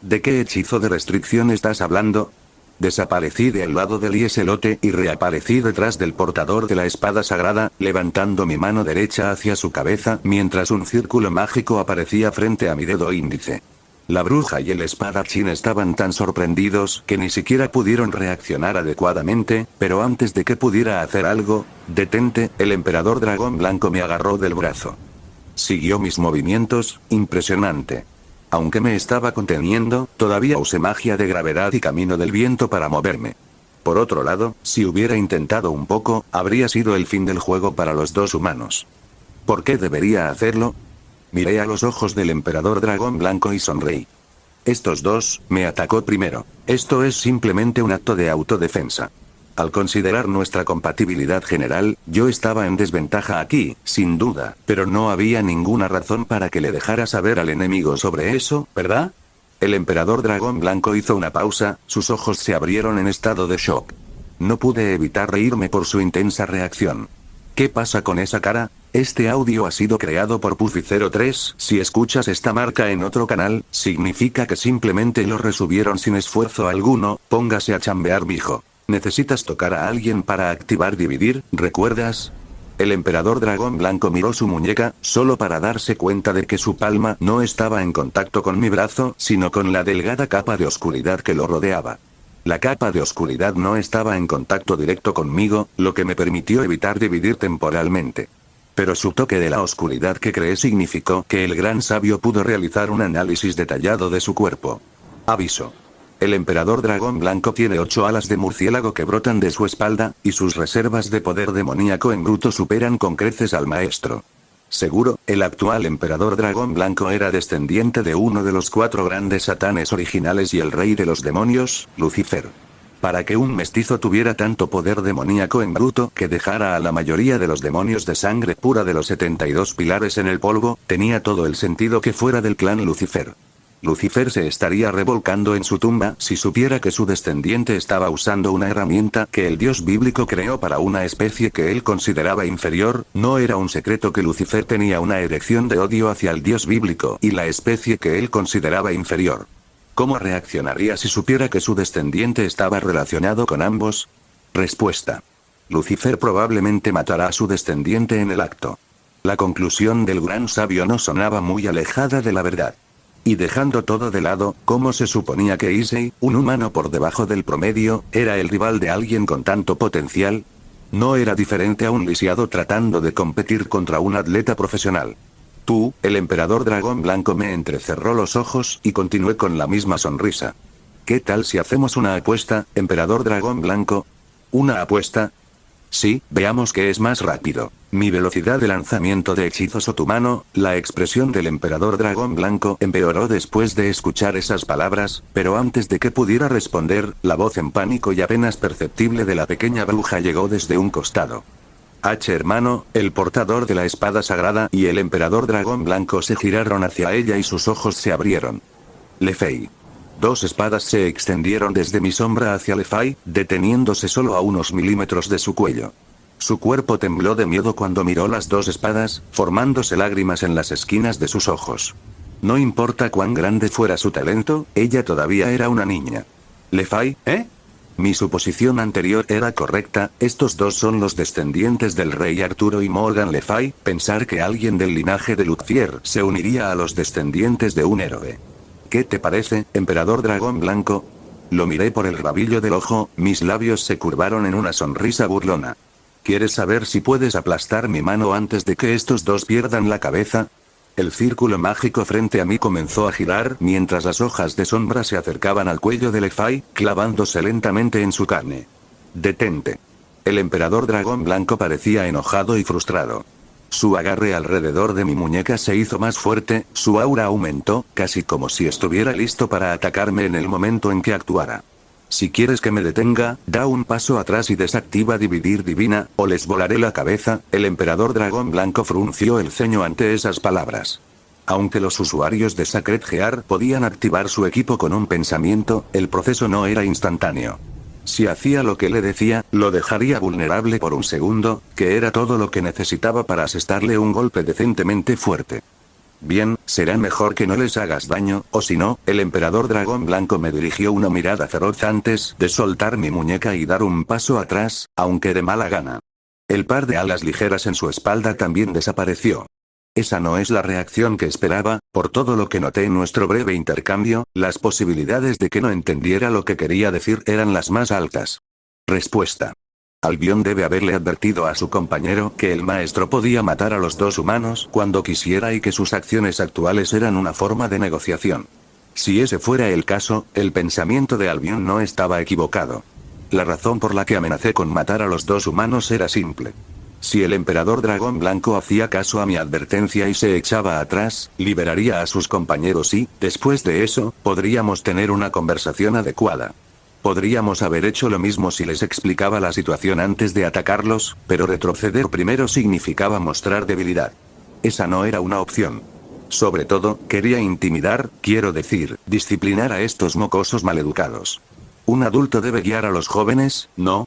¿De qué hechizo de restricción estás hablando? Desaparecí del lado del Lieselote y reaparecí detrás del portador de la espada sagrada, levantando mi mano derecha hacia su cabeza mientras un círculo mágico aparecía frente a mi dedo índice. La bruja y el espadachín estaban tan sorprendidos que ni siquiera pudieron reaccionar adecuadamente, pero antes de que pudiera hacer algo, detente, el Emperador Dragón Blanco me agarró del brazo. Siguió mis movimientos, impresionante. Aunque me estaba conteniendo, todavía usé magia de gravedad y camino del viento para moverme. Por otro lado, si hubiera intentado un poco, habría sido el fin del juego para los dos humanos. ¿Por qué debería hacerlo? Miré a los ojos del Emperador Dragón Blanco y sonreí. Estos dos, me atacó primero. Esto es simplemente un acto de autodefensa. Al considerar nuestra compatibilidad general, yo estaba en desventaja aquí, sin duda, pero no había ninguna razón para que le dejara saber al enemigo sobre eso, ¿verdad? El Emperador Dragón Blanco hizo una pausa, sus ojos se abrieron en estado de shock. No pude evitar reírme por su intensa reacción. ¿Qué pasa con esa cara? Este audio ha sido creado por Puffy03. Si escuchas esta marca en otro canal, significa que simplemente lo resubieron sin esfuerzo alguno. Póngase a chambear, mijo. ¿Necesitas tocar a alguien para activar dividir? ¿Recuerdas? El emperador dragón blanco miró su muñeca, solo para darse cuenta de que su palma no estaba en contacto con mi brazo, sino con la delgada capa de oscuridad que lo rodeaba. La capa de oscuridad no estaba en contacto directo conmigo, lo que me permitió evitar dividir temporalmente. Pero su toque de la oscuridad que creé significó que el gran sabio pudo realizar un análisis detallado de su cuerpo. Aviso. El emperador dragón blanco tiene 8 alas de murciélago que brotan de su espalda, y sus reservas de poder demoníaco en bruto superan con creces al maestro. Seguro, el actual emperador dragón blanco era descendiente de uno de los 4 grandes satanes originales y el rey de los demonios, Lucifer. Para que un mestizo tuviera tanto poder demoníaco en bruto que dejara a la mayoría de los demonios de sangre pura de los 72 pilares en el polvo, tenía todo el sentido que fuera del clan Lucifer. Lucifer se estaría revolcando en su tumba si supiera que su descendiente estaba usando una herramienta que el dios bíblico creó para una especie que él consideraba inferior. No era un secreto que Lucifer tenía una erección de odio hacia el dios bíblico y la especie que él consideraba inferior. ¿Cómo reaccionaría si supiera que su descendiente estaba relacionado con ambos? Respuesta. Lucifer probablemente matará a su descendiente en el acto. La conclusión del gran sabio no sonaba muy alejada de la verdad. Y dejando todo de lado, ¿cómo se suponía que Issei, un humano por debajo del promedio, era el rival de alguien con tanto potencial? No era diferente a un lisiado tratando de competir contra un atleta profesional. Tú, el emperador dragón blanco, me entrecerró los ojos y continué con la misma sonrisa. ¿Qué tal si hacemos una apuesta, emperador dragón blanco? ¿Una apuesta? Sí, veamos qué es más rápido. Mi velocidad de lanzamiento de hechizos o tu mano. La expresión del emperador dragón blanco empeoró después de escuchar esas palabras, pero antes de que pudiera responder, la voz en pánico y apenas perceptible de la pequeña bruja llegó desde un costado. Hermano, el portador de la espada sagrada y el emperador dragón blanco se giraron hacia ella y sus ojos se abrieron. Lefei. 2 espadas se extendieron desde mi sombra hacia Lefei, deteniéndose solo a unos milímetros de su cuello. Su cuerpo tembló de miedo cuando miró las 2 espadas, formándose lágrimas en las esquinas de sus ojos. No importa cuán grande fuera su talento, ella todavía era una niña. Lefei, ¿eh? Mi suposición anterior era correcta, estos 2 son los descendientes del rey Arturo y Morgan Le Fay. Pensar que alguien del linaje de Lucifer se uniría a los descendientes de un héroe. ¿Qué te parece, emperador dragón blanco? Lo miré por el rabillo del ojo, mis labios se curvaron en una sonrisa burlona. ¿Quieres saber si puedes aplastar mi mano antes de que estos 2 pierdan la cabeza? El círculo mágico frente a mí comenzó a girar mientras las hojas de sombra se acercaban al cuello de Lefay, clavándose lentamente en su carne. Detente. El emperador dragón blanco parecía enojado y frustrado. Su agarre alrededor de mi muñeca se hizo más fuerte, su aura aumentó, casi como si estuviera listo para atacarme en el momento en que actuara. Si quieres que me detenga, da un paso atrás y desactiva dividir divina, o les volaré la cabeza. El emperador dragón blanco frunció el ceño ante esas palabras. Aunque los usuarios de Sacred Gear podían activar su equipo con un pensamiento, el proceso no era instantáneo. Si hacía lo que le decía, lo dejaría vulnerable por un segundo, que era todo lo que necesitaba para asestarle un golpe decentemente fuerte. Bien, será mejor que no les hagas daño, o si no. El emperador dragón blanco me dirigió una mirada feroz antes de soltar mi muñeca y dar un paso atrás, aunque de mala gana. El par de alas ligeras en su espalda también desapareció. Esa no es la reacción que esperaba, por todo lo que noté en nuestro breve intercambio, las posibilidades de que no entendiera lo que quería decir eran las más altas. Respuesta. Albion debe haberle advertido a su compañero que el maestro podía matar a los 2 humanos cuando quisiera y que sus acciones actuales eran una forma de negociación. Si ese fuera el caso, el pensamiento de Albion no estaba equivocado. La razón por la que amenacé con matar a los 2 humanos era simple. Si el emperador dragón blanco hacía caso a mi advertencia y se echaba atrás, liberaría a sus compañeros y, después de eso, podríamos tener una conversación adecuada. Podríamos haber hecho lo mismo si les explicaba la situación antes de atacarlos, pero retroceder primero significaba mostrar debilidad. Esa no era una opción. Sobre todo, quería intimidar, quiero decir, disciplinar a estos mocosos maleducados. Un adulto debe guiar a los jóvenes, ¿no?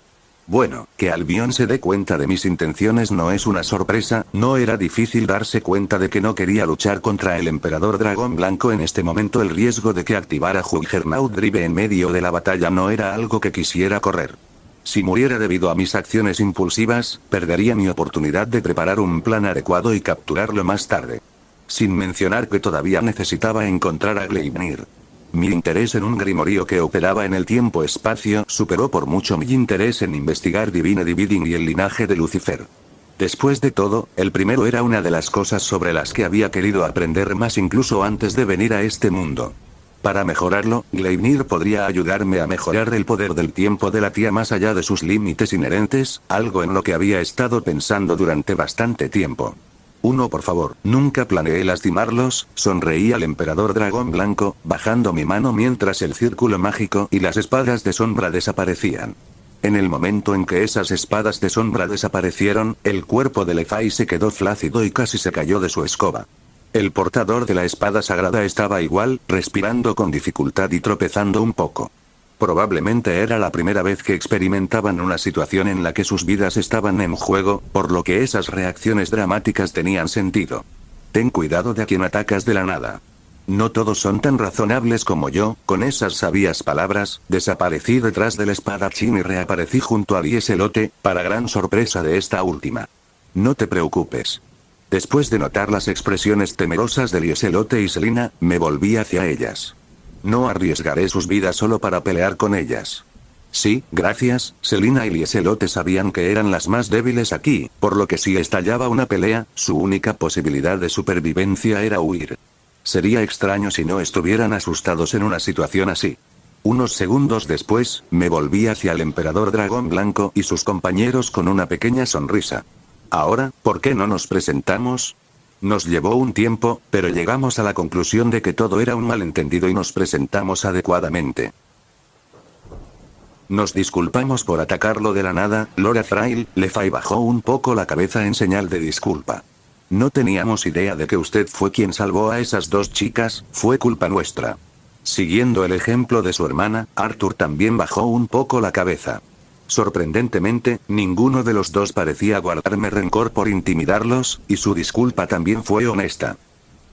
Bueno, que Albion se dé cuenta de mis intenciones no es una sorpresa, no era difícil darse cuenta de que no quería luchar contra el Emperador Dragón Blanco en este momento. El riesgo de que activara Juggernaut Drive en medio de la batalla no era algo que quisiera correr. Si muriera debido a mis acciones impulsivas, perdería mi oportunidad de preparar un plan adecuado y capturarlo más tarde. Sin mencionar que todavía necesitaba encontrar a Gleipnir. Mi interés en un grimorio que operaba en el tiempo-espacio superó por mucho mi interés en investigar Divine Dividing y el linaje de Lucifer. Después de todo, el primero era una de las cosas sobre las que había querido aprender más incluso antes de venir a este mundo. Para mejorarlo, Gleipnir podría ayudarme a mejorar el poder del tiempo de la tía más allá de sus límites inherentes, algo en lo que había estado pensando durante bastante tiempo. Por favor, nunca planeé lastimarlos, sonreí al Emperador Dragón Blanco, bajando mi mano mientras el círculo mágico y las espadas de sombra desaparecían. En el momento en que esas espadas de sombra desaparecieron, el cuerpo de Lefay se quedó flácido y casi se cayó de su escoba. El portador de la espada sagrada estaba igual, respirando con dificultad y tropezando un poco. Probablemente era la primera vez que experimentaban una situación en la que sus vidas estaban en juego, por lo que esas reacciones dramáticas tenían sentido. Ten cuidado de a quien atacas de la nada. No todos son tan razonables como yo. Con esas sabias palabras, desaparecí detrás del espadachín y reaparecí junto a Lieselote, para gran sorpresa de esta última. No te preocupes. Después de notar las expresiones temerosas de Lieselote y Selina, me volví hacia ellas. No arriesgaré sus vidas solo para pelear con ellas. Sí, gracias. Selina y Lieselote sabían que eran las más débiles aquí, por lo que si estallaba una pelea, su única posibilidad de supervivencia era huir. Sería extraño si no estuvieran asustados en una situación así. Unos segundos después, me volví hacia el Emperador Dragón Blanco y sus compañeros con una pequeña sonrisa. Ahora, ¿por qué no nos presentamos? Nos llevó un tiempo, pero llegamos a la conclusión de que todo era un malentendido y nos presentamos adecuadamente. Nos disculpamos por atacarlo de la nada, Lord Azrael. Lefay bajó un poco la cabeza en señal de disculpa. No teníamos idea de que usted fue quien salvó a esas dos chicas, fue culpa nuestra. Siguiendo el ejemplo de su hermana, Arthur también bajó un poco la cabeza. Sorprendentemente, ninguno de los dos parecía guardarme rencor por intimidarlos, y su disculpa también fue honesta.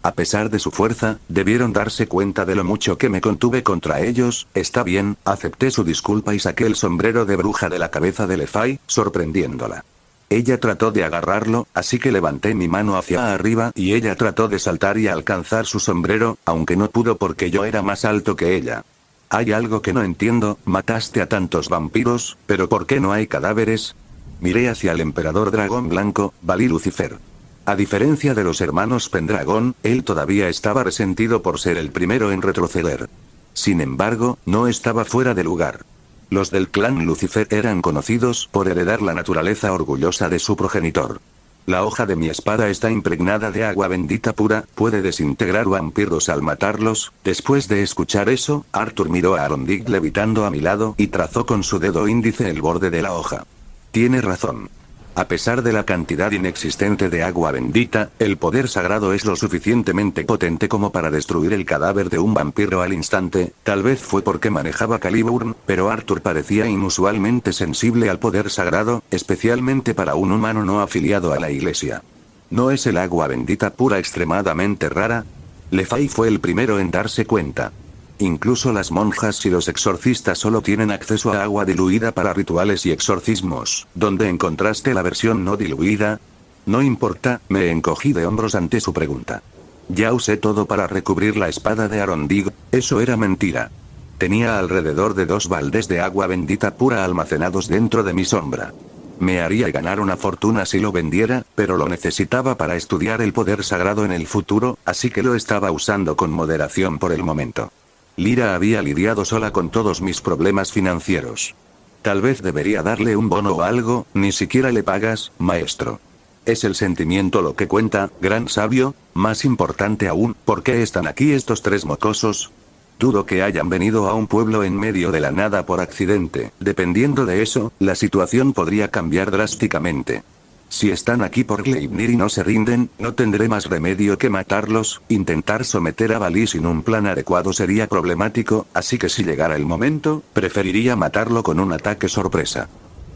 A pesar de su fuerza, debieron darse cuenta de lo mucho que me contuve contra ellos. Está bien, acepté su disculpa y saqué el sombrero de bruja de la cabeza de Lefay, sorprendiéndola. Ella trató de agarrarlo, así que levanté mi mano hacia arriba y ella trató de saltar y alcanzar su sombrero, aunque no pudo porque yo era más alto que ella. Hay algo que no entiendo, mataste a tantos vampiros, pero ¿por qué no hay cadáveres? Miré hacia el Emperador Dragón Blanco, Valí Lucifer. A diferencia de los hermanos Pendragón, él todavía estaba resentido por ser el primero en retroceder. Sin embargo, no estaba fuera de lugar. Los del clan Lucifer eran conocidos por heredar la naturaleza orgullosa de su progenitor. La hoja de mi espada está impregnada de agua bendita pura, puede desintegrar vampiros al matarlos. Después de escuchar eso, Arthur miró a Arondig levitando a mi lado y trazó con su dedo índice el borde de la hoja. Tiene razón. A pesar de la cantidad inexistente de agua bendita, el poder sagrado es lo suficientemente potente como para destruir el cadáver de un vampiro al instante. Tal vez fue porque manejaba Caliburn, pero Arthur parecía inusualmente sensible al poder sagrado, especialmente para un humano no afiliado a la iglesia. ¿No es el agua bendita pura extremadamente rara? Lefay fue el primero en darse cuenta. Incluso las monjas y los exorcistas solo tienen acceso a agua diluida para rituales y exorcismos. ¿Dónde encontraste la versión no diluida? No importa, me encogí de hombros ante su pregunta. Ya usé todo para recubrir la espada de Arondig. Eso era mentira. Tenía alrededor de 2 baldes de agua bendita pura almacenados dentro de mi sombra. Me haría ganar una fortuna si lo vendiera, pero lo necesitaba para estudiar el poder sagrado en el futuro, así que lo estaba usando con moderación por el momento. Lyra había lidiado sola con todos mis problemas financieros. Tal vez debería darle un bono o algo. Ni siquiera le pagas, maestro. ¿Es el sentimiento lo que cuenta, gran sabio? Más importante aún, ¿por qué están aquí estos 3 mocosos? Dudo que hayan venido a un pueblo en medio de la nada por accidente. Dependiendo de eso, la situación podría cambiar drásticamente. Si están aquí por Gleipnir y no se rinden, no tendré más remedio que matarlos. Intentar someter a Valí sin un plan adecuado sería problemático, así que si llegara el momento, preferiría matarlo con un ataque sorpresa.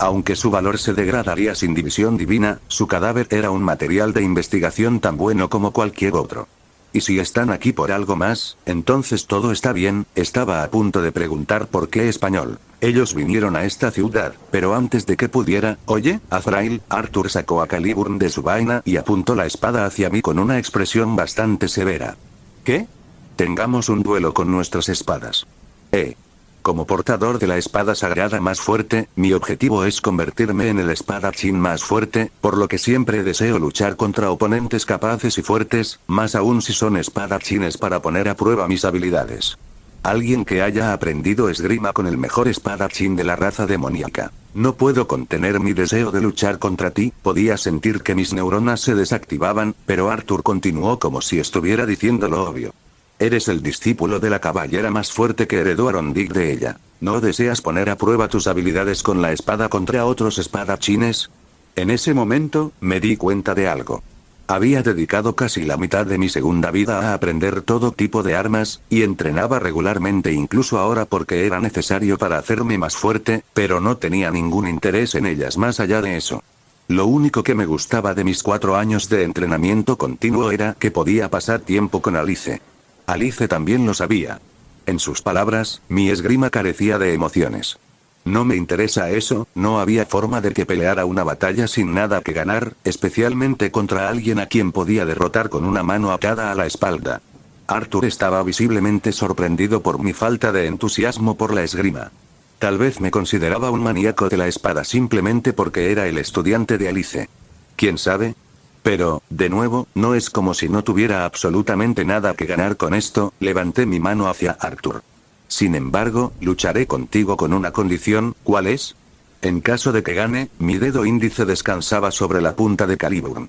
Aunque su valor se degradaría sin división divina, su cadáver era un material de investigación tan bueno como cualquier otro. Y si están aquí por algo más, entonces todo está bien. Estaba a punto de preguntar por qué español. Ellos vinieron a esta ciudad, pero antes de que pudiera, oye, Azrael, Arthur sacó a Caliburn de su vaina y apuntó la espada hacia mí con una expresión bastante severa. ¿Qué? Tengamos un duelo con nuestras espadas. Como portador de la espada sagrada más fuerte, mi objetivo es convertirme en el espadachín más fuerte, por lo que siempre deseo luchar contra oponentes capaces y fuertes, más aún si son espadachines para poner a prueba mis habilidades. Alguien que haya aprendido esgrima con el mejor espadachín de la raza demoníaca. No puedo contener mi deseo de luchar contra ti. Podía sentir que mis neuronas se desactivaban, pero Arthur continuó como si estuviera diciendo lo obvio. Eres el discípulo de la caballera más fuerte que heredó Arondig de ella. ¿No deseas poner a prueba tus habilidades con la espada contra otros espadachines? En ese momento, me di cuenta de algo. Había dedicado casi la mitad de mi segunda vida a aprender todo tipo de armas, y entrenaba regularmente incluso ahora porque era necesario para hacerme más fuerte, pero no tenía ningún interés en ellas más allá de eso. Lo único que me gustaba de mis 4 años de entrenamiento continuo era que podía pasar tiempo con Alice. Alice también lo sabía. En sus palabras, mi esgrima carecía de emociones. No me interesa eso. No había forma de que peleara una batalla sin nada que ganar, especialmente contra alguien a quien podía derrotar con una mano atada a la espalda. Arthur estaba visiblemente sorprendido por mi falta de entusiasmo por la esgrima. Tal vez me consideraba un maníaco de la espada simplemente porque era el estudiante de Alice. ¿Quién sabe? Pero, de nuevo, no es como si no tuviera absolutamente nada que ganar con esto. Levanté mi mano hacia Arthur. Sin embargo, lucharé contigo con una condición. ¿Cuál es? En caso de que gane, mi dedo índice descansaba sobre la punta de Caliburn.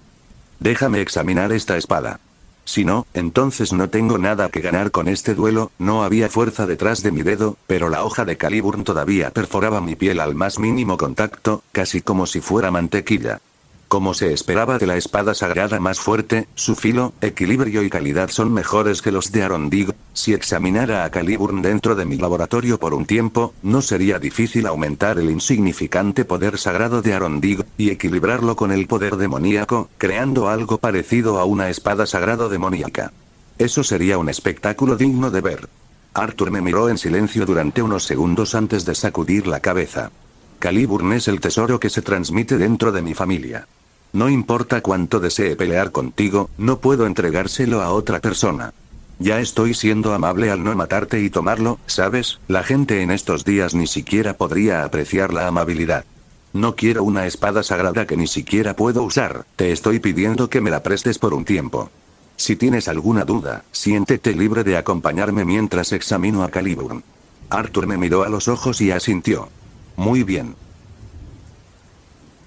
Déjame examinar esta espada. Si no, entonces no tengo nada que ganar con este duelo. No había fuerza detrás de mi dedo, pero la hoja de Caliburn todavía perforaba mi piel al más mínimo contacto, casi como si fuera mantequilla. Como se esperaba de la espada sagrada más fuerte, su filo, equilibrio y calidad son mejores que los de Arondig. Si examinara a Caliburn dentro de mi laboratorio por un tiempo, no sería difícil aumentar el insignificante poder sagrado de Arondig, y equilibrarlo con el poder demoníaco, creando algo parecido a una espada sagrada demoníaca. Eso sería un espectáculo digno de ver. Arthur me miró en silencio durante unos segundos antes de sacudir la cabeza. Caliburn es el tesoro que se transmite dentro de mi familia. No importa cuánto desee pelear contigo, no puedo entregárselo a otra persona. Ya estoy siendo amable al no matarte y tomarlo, ¿sabes? La gente en estos días ni siquiera podría apreciar la amabilidad. No quiero una espada sagrada que ni siquiera puedo usar. Te estoy pidiendo que me la prestes por un tiempo. Si tienes alguna duda, siéntete libre de acompañarme mientras examino a Caliburn. Arthur me miró a los ojos y asintió. Muy bien.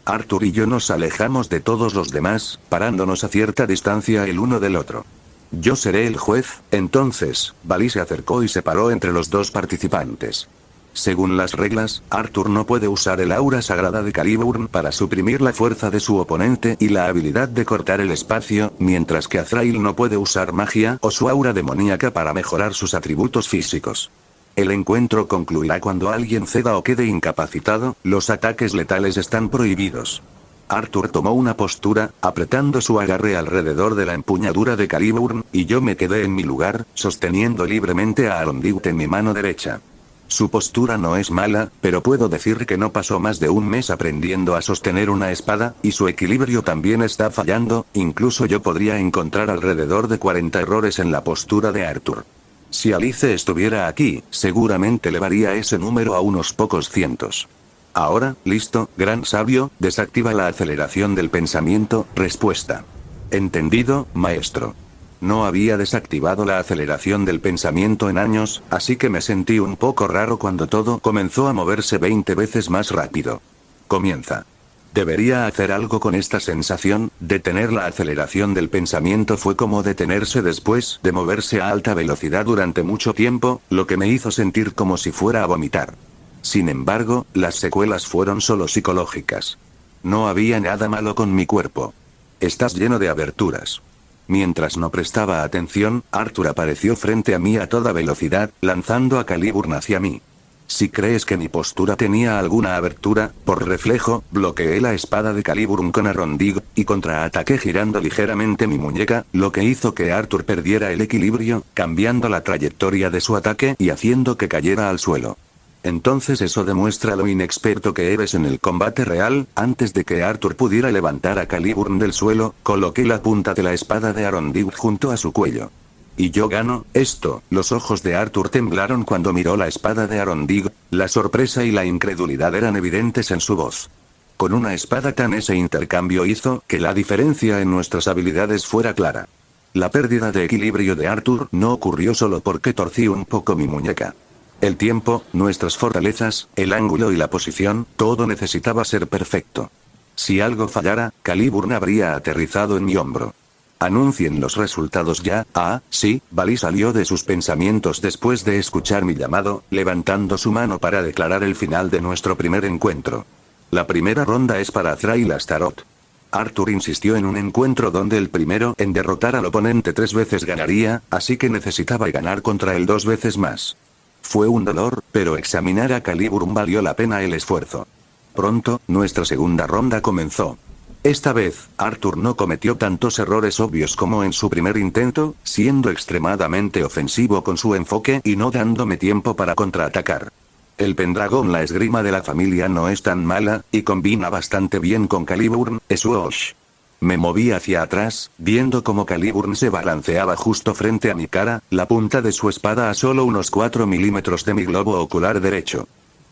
Arthur y yo nos alejamos de todos los demás, parándonos a cierta distancia el uno del otro. Yo seré el juez. Entonces, Vali se acercó y se paró entre los dos participantes. Según las reglas, Arthur no puede usar el aura sagrada de Caliburn para suprimir la fuerza de su oponente y la habilidad de cortar el espacio, mientras que Azrael no puede usar magia o su aura demoníaca para mejorar sus atributos físicos. El encuentro concluirá cuando alguien ceda o quede incapacitado. Los ataques letales están prohibidos. Arthur tomó una postura, apretando su agarre alrededor de la empuñadura de Caliburn, y yo me quedé en mi lugar, sosteniendo libremente a Arondig en mi mano derecha. Su postura no es mala, pero puedo decir que no pasó más de un mes aprendiendo a sostener una espada, y su equilibrio también está fallando. Incluso yo podría encontrar alrededor de 40 errores en la postura de Arthur. Si Alice estuviera aquí, seguramente elevaría ese número a unos pocos cientos. Ahora, listo, gran sabio, desactiva la aceleración del pensamiento. Respuesta. Entendido, maestro. No había desactivado la aceleración del pensamiento en años, así que me sentí un poco raro cuando todo comenzó a moverse 20 veces más rápido. Comienza. Debería hacer algo con esta sensación. Detener la aceleración del pensamiento fue como detenerse después de moverse a alta velocidad durante mucho tiempo, lo que me hizo sentir como si fuera a vomitar. Sin embargo, las secuelas fueron solo psicológicas. No había nada malo con mi cuerpo. Estás lleno de aberturas. Mientras no prestaba atención, Arthur apareció frente a mí a toda velocidad, lanzando a Caliburn hacia mí. Si crees que mi postura tenía alguna abertura, por reflejo, bloqueé la espada de Caliburn con Arondig, y contraataqué girando ligeramente mi muñeca, lo que hizo que Arthur perdiera el equilibrio, cambiando la trayectoria de su ataque y haciendo que cayera al suelo. Entonces eso demuestra lo inexperto que eres en el combate real. Antes de que Arthur pudiera levantar a Caliburn del suelo, coloqué la punta de la espada de Arondig junto a su cuello. Y yo gano, esto. Los ojos de Arthur temblaron cuando miró la espada de Arondig, la sorpresa y la incredulidad eran evidentes en su voz. Con una espada tan ese intercambio hizo que la diferencia en nuestras habilidades fuera clara. La pérdida de equilibrio de Arthur no ocurrió solo porque torcí un poco mi muñeca. El tiempo, nuestras fortalezas, el ángulo y la posición, todo necesitaba ser perfecto. Si algo fallara, Caliburn habría aterrizado en mi hombro. Anuncien los resultados ya. Ah, sí, Balí salió de sus pensamientos después de escuchar mi llamado, levantando su mano para declarar el final de nuestro primer encuentro. La primera ronda es para Thray y Astaroth. Arthur insistió en un encuentro donde el primero en derrotar al oponente 3 veces ganaría, así que necesitaba ganar contra él 2 veces más. Fue un dolor, pero examinar a Caliburn valió la pena el esfuerzo. Pronto, nuestra segunda ronda comenzó. Esta vez, Arthur no cometió tantos errores obvios como en su primer intento, siendo extremadamente ofensivo con su enfoque y no dándome tiempo para contraatacar. El Pendragon, la esgrima de la familia, no es tan mala, y combina bastante bien con Caliburn, Swoosh. Me moví hacia atrás, viendo cómo Caliburn se balanceaba justo frente a mi cara, la punta de su espada a solo unos 4 milímetros de mi globo ocular derecho.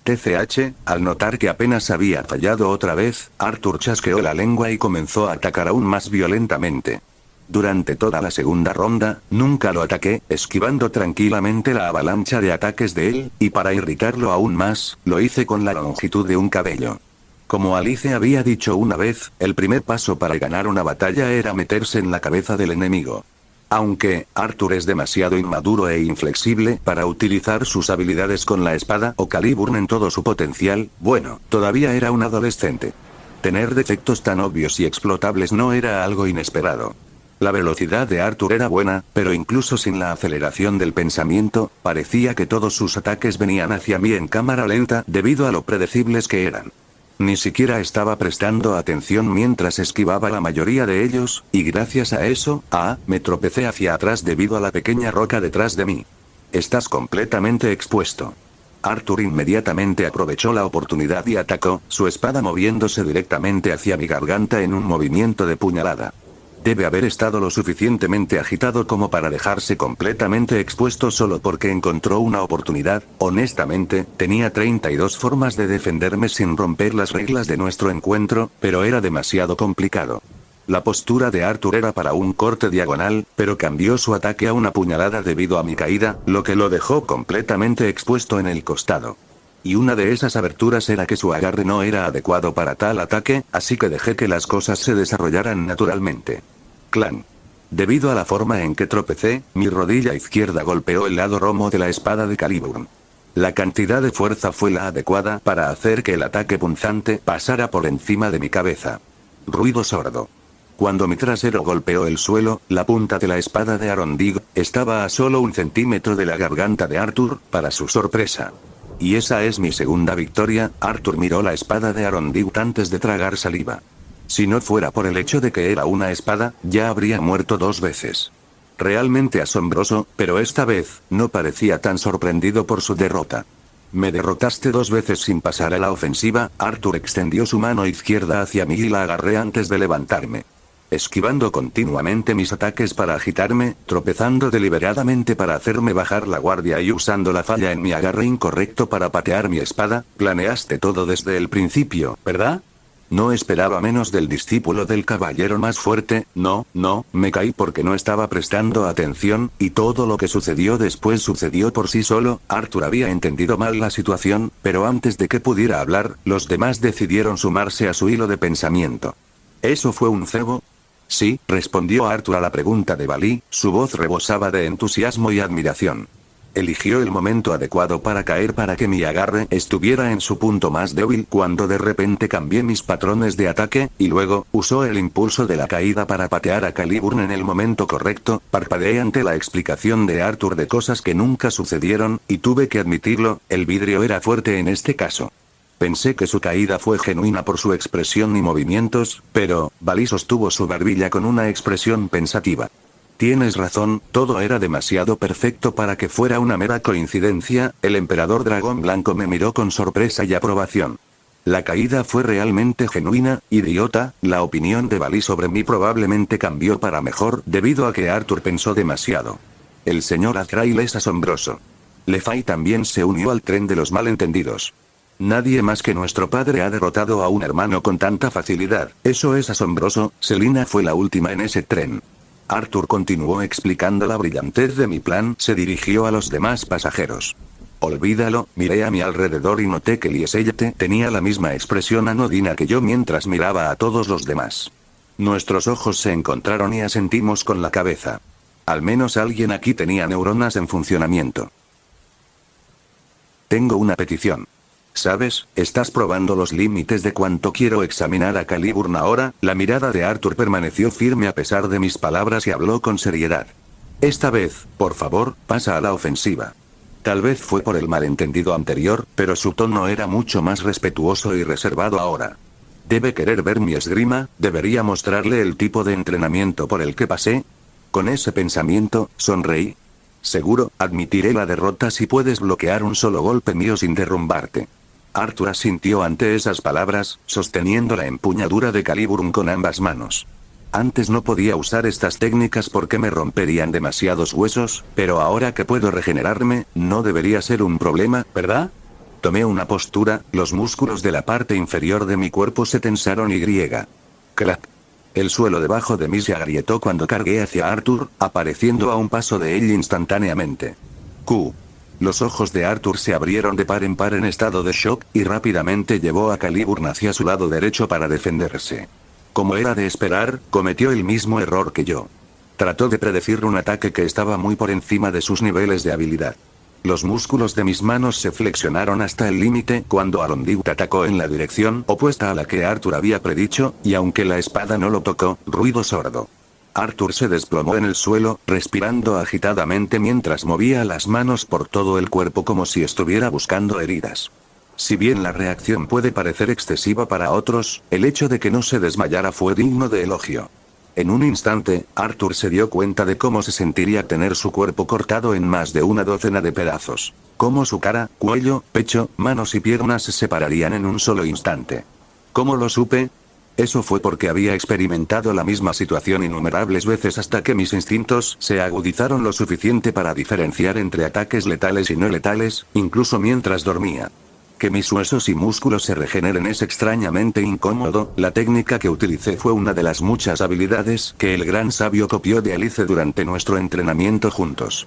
TCH, al notar que apenas había fallado otra vez, Arthur chasqueó la lengua y comenzó a atacar aún más violentamente. Durante toda la segunda ronda, nunca lo ataqué, esquivando tranquilamente la avalancha de ataques de él, y para irritarlo aún más, lo hice con la longitud de un cabello. Como Alice había dicho una vez, el primer paso para ganar una batalla era meterse en la cabeza del enemigo. Aunque Arthur es demasiado inmaduro e inflexible para utilizar sus habilidades con la espada o Caliburn en todo su potencial, bueno, todavía era un adolescente. Tener defectos tan obvios y explotables no era algo inesperado. La velocidad de Arthur era buena, pero incluso sin la aceleración del pensamiento, parecía que todos sus ataques venían hacia mí en cámara lenta debido a lo predecibles que eran. Ni siquiera estaba prestando atención mientras esquivaba la mayoría de ellos, y gracias a eso, me tropecé hacia atrás debido a la pequeña roca detrás de mí. Estás completamente expuesto. Arthur inmediatamente aprovechó la oportunidad y atacó, su espada moviéndose directamente hacia mi garganta en un movimiento de puñalada. Debe haber estado lo suficientemente agitado como para dejarse completamente expuesto solo porque encontró una oportunidad. Honestamente, tenía 32 formas de defenderme sin romper las reglas de nuestro encuentro, pero era demasiado complicado. La postura de Arthur era para un corte diagonal, pero cambió su ataque a una puñalada debido a mi caída, lo que lo dejó completamente expuesto en el costado. Y una de esas aberturas era que su agarre no era adecuado para tal ataque, así que dejé que las cosas se desarrollaran naturalmente. Clan. Debido a la forma en que tropecé, mi rodilla izquierda golpeó el lado romo de la espada de Caliburn. La cantidad de fuerza fue la adecuada para hacer que el ataque punzante pasara por encima de mi cabeza. Ruido sordo. Cuando mi trasero golpeó el suelo, la punta de la espada de Arondig estaba a solo 1 centímetro de la garganta de Arthur, para su sorpresa. Y esa es mi segunda victoria. Arthur miró la espada de Arondig antes de tragar saliva. Si no fuera por el hecho de que era una espada, ya habría muerto 2 veces. Realmente asombroso, pero esta vez, no parecía tan sorprendido por su derrota. Me derrotaste 2 veces sin pasar a la ofensiva. Arthur extendió su mano izquierda hacia mí y la agarré antes de levantarme. Esquivando continuamente mis ataques para agitarme, tropezando deliberadamente para hacerme bajar la guardia y usando la falla en mi agarre incorrecto para patear mi espada, planeaste todo desde el principio, ¿verdad? No esperaba menos del discípulo del caballero más fuerte. No, me caí porque no estaba prestando atención, y todo lo que sucedió después sucedió por sí solo. Arthur había entendido mal la situación, pero antes de que pudiera hablar, los demás decidieron sumarse a su hilo de pensamiento. ¿Eso fue un cebo? Sí, respondió Arthur a la pregunta de Balí, su voz rebosaba de entusiasmo y admiración. Eligió el momento adecuado para caer para que mi agarre estuviera en su punto más débil cuando de repente cambié mis patrones de ataque, y luego, usó el impulso de la caída para patear a Caliburn en el momento correcto. Parpadeé ante la explicación de Arthur de cosas que nunca sucedieron, y tuve que admitirlo, el vidrio era fuerte en este caso. Pensé que su caída fue genuina por su expresión y movimientos, pero, Balí sostuvo su barbilla con una expresión pensativa. Tienes razón, todo era demasiado perfecto para que fuera una mera coincidencia. El emperador dragón blanco me miró con sorpresa y aprobación. La caída fue realmente genuina, idiota. La opinión de Balí sobre mí probablemente cambió para mejor debido a que Arthur pensó demasiado. El señor Azrael es asombroso. Lefay también se unió al tren de los malentendidos. Nadie más que nuestro padre ha derrotado a un hermano con tanta facilidad. Eso es asombroso. Selina fue la última en ese tren. Arthur continuó explicando la brillantez de mi plan. Se dirigió a los demás pasajeros. Olvídalo, miré a mi alrededor y noté que Liesellete tenía la misma expresión anodina que yo mientras miraba a todos los demás. Nuestros ojos se encontraron y asentimos con la cabeza. Al menos alguien aquí tenía neuronas en funcionamiento. Tengo una petición. ¿Sabes? Estás probando los límites de cuánto quiero examinar a Caliburn ahora. La mirada de Arthur permaneció firme a pesar de mis palabras y habló con seriedad. Esta vez, por favor, pasa a la ofensiva. Tal vez fue por el malentendido anterior, pero su tono era mucho más respetuoso y reservado ahora. ¿Debe querer ver mi esgrima? ¿Debería mostrarle el tipo de entrenamiento por el que pasé? Con ese pensamiento, sonreí. Seguro, admitiré la derrota si puedes bloquear un solo golpe mío sin derrumbarte. Arthur asintió ante esas palabras, sosteniendo la empuñadura de Caliburn con ambas manos. Antes no podía usar estas técnicas porque me romperían demasiados huesos, pero ahora que puedo regenerarme, no debería ser un problema, ¿verdad? Tomé una postura, los músculos de la parte inferior de mi cuerpo se tensaron y ¡crack! El suelo debajo de mí se agrietó cuando cargué hacia Arthur, apareciendo a un paso de él instantáneamente. Los ojos de Arthur se abrieron de par en par en estado de shock, y rápidamente llevó a Caliburn hacia su lado derecho para defenderse. Como era de esperar, cometió el mismo error que yo. Trató de predecir un ataque que estaba muy por encima de sus niveles de habilidad. Los músculos de mis manos se flexionaron hasta el límite cuando Arondiut atacó en la dirección opuesta a la que Arthur había predicho, y aunque la espada no lo tocó, ruido sordo. Arthur se desplomó en el suelo, respirando agitadamente mientras movía las manos por todo el cuerpo como si estuviera buscando heridas. Si bien la reacción puede parecer excesiva para otros, el hecho de que no se desmayara fue digno de elogio. En un instante, Arthur se dio cuenta de cómo se sentiría tener su cuerpo cortado en más de una docena de pedazos. Cómo su cara, cuello, pecho, manos y piernas se separarían en un solo instante. ¿Cómo lo supe? Eso fue porque había experimentado la misma situación innumerables veces hasta que mis instintos se agudizaron lo suficiente para diferenciar entre ataques letales y no letales, incluso mientras dormía. Que mis huesos y músculos se regeneren es extrañamente incómodo. La técnica que utilicé fue una de las muchas habilidades que el gran sabio copió de Alice durante nuestro entrenamiento juntos.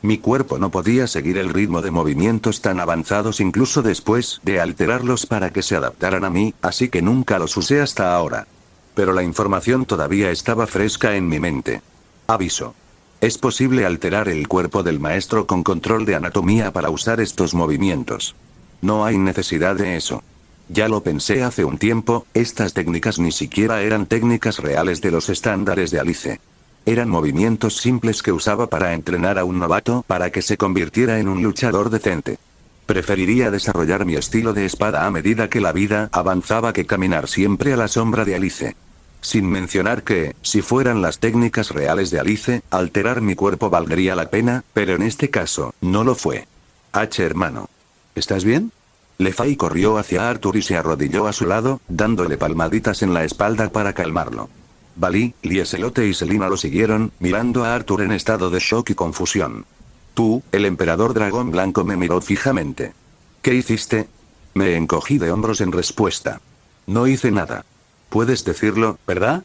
Mi cuerpo no podía seguir el ritmo de movimientos tan avanzados incluso después de alterarlos para que se adaptaran a mí, así que nunca los usé hasta ahora. Pero la información todavía estaba fresca en mi mente. Aviso. Es posible alterar el cuerpo del maestro con control de anatomía para usar estos movimientos. No hay necesidad de eso. Ya lo pensé hace un tiempo, estas técnicas ni siquiera eran técnicas reales de los estándares de Alice. Eran movimientos simples que usaba para entrenar a un novato para que se convirtiera en un luchador decente. Preferiría desarrollar mi estilo de espada a medida que la vida avanzaba que caminar siempre a la sombra de Alice. Sin mencionar que, si fueran las técnicas reales de Alice, alterar mi cuerpo valdría la pena, pero en este caso, no lo fue. Hermano. ¿Estás bien? Lefay corrió hacia Arthur y se arrodilló a su lado, dándole palmaditas en la espalda para calmarlo. Balí, Lieselote y Selina lo siguieron, mirando a Arthur en estado de shock y confusión. Tú, el emperador dragón blanco me miró fijamente. ¿Qué hiciste? Me encogí de hombros en respuesta. No hice nada. Puedes decirlo, ¿verdad?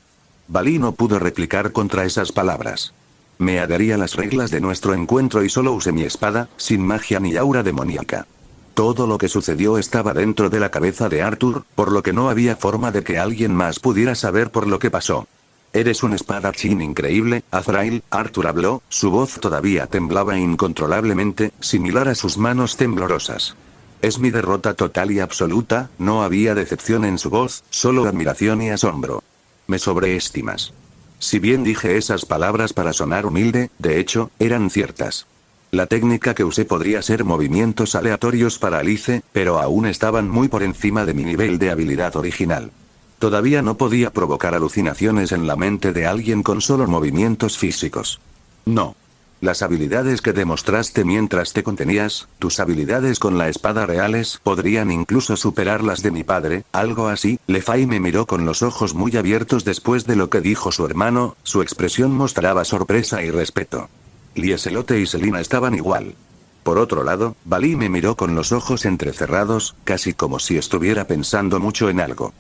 Balí no pudo replicar contra esas palabras. Me adherí a las reglas de nuestro encuentro y solo usé mi espada, sin magia ni aura demoníaca. Todo lo que sucedió estaba dentro de la cabeza de Arthur, por lo que no había forma de que alguien más pudiera saber por lo que pasó. Eres un espadachín increíble, Azrael. Arthur habló, su voz todavía temblaba incontrolablemente, similar a sus manos temblorosas. Es mi derrota total y absoluta, no había decepción en su voz, solo admiración y asombro. Me sobreestimas. Si bien dije esas palabras para sonar humilde, de hecho, eran ciertas. La técnica que usé podría ser movimientos aleatorios para Alice, pero aún estaban muy por encima de mi nivel de habilidad original. Todavía no podía provocar alucinaciones en la mente de alguien con solo movimientos físicos. No. Las habilidades que demostraste mientras te contenías, tus habilidades con la espada reales, podrían incluso superar las de mi padre, algo así. Lefay me miró con los ojos muy abiertos después de lo que dijo su hermano, su expresión mostraba sorpresa y respeto. Lieselotte y Selina estaban igual. Por otro lado, Valí me miró con los ojos entrecerrados, casi como si estuviera pensando mucho en algo.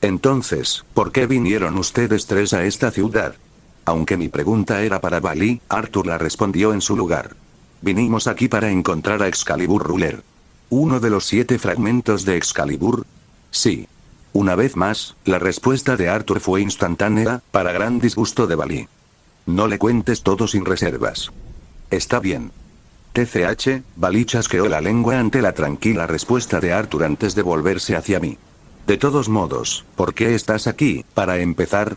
Entonces, ¿por qué vinieron ustedes tres a esta ciudad? Aunque mi pregunta era para Valí, Arthur la respondió en su lugar. Vinimos aquí para encontrar a Excalibur Ruler. ¿Uno de los 7 fragmentos de Excalibur? Sí. Una vez más, la respuesta de Arthur fue instantánea, para gran disgusto de Valí. No le cuentes todo sin reservas. Está bien. TCH, Valí chasqueó la lengua ante la tranquila respuesta de Arthur antes de volverse hacia mí. De todos modos, ¿por qué estás aquí? Para empezar,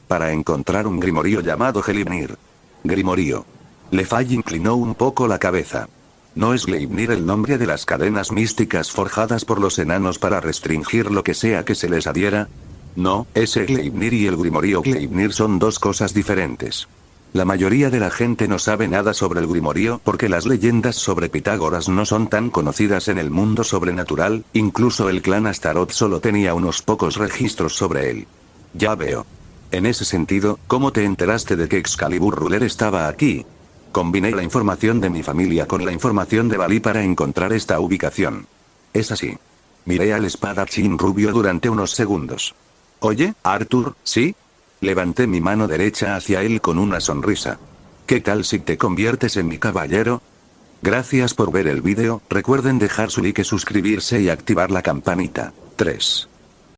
para encontrar un grimorío llamado Gleipnir. Grimorío. Lefay inclinó un poco la cabeza. ¿No es Gleipnir el nombre de las cadenas místicas forjadas por los enanos para restringir lo que sea que se les adhiera? No, ese Gleipnir y el grimorío Gleipnir son dos cosas diferentes. La mayoría de la gente no sabe nada sobre el grimorío porque las leyendas sobre Pitágoras no son tan conocidas en el mundo sobrenatural, incluso el clan Astaroth solo tenía unos pocos registros sobre él. Ya veo. En ese sentido, ¿cómo te enteraste de que Excalibur Ruler estaba aquí? Combiné la información de mi familia con la información de Valí para encontrar esta ubicación. Es así. Miré al espadachín rubio durante unos segundos. Oye, Arthur, ¿sí? Levanté mi mano derecha hacia él con una sonrisa. ¿Qué tal si te conviertes en mi caballero? Gracias por ver el vídeo, recuerden dejar su like, suscribirse y activar la campanita. 3.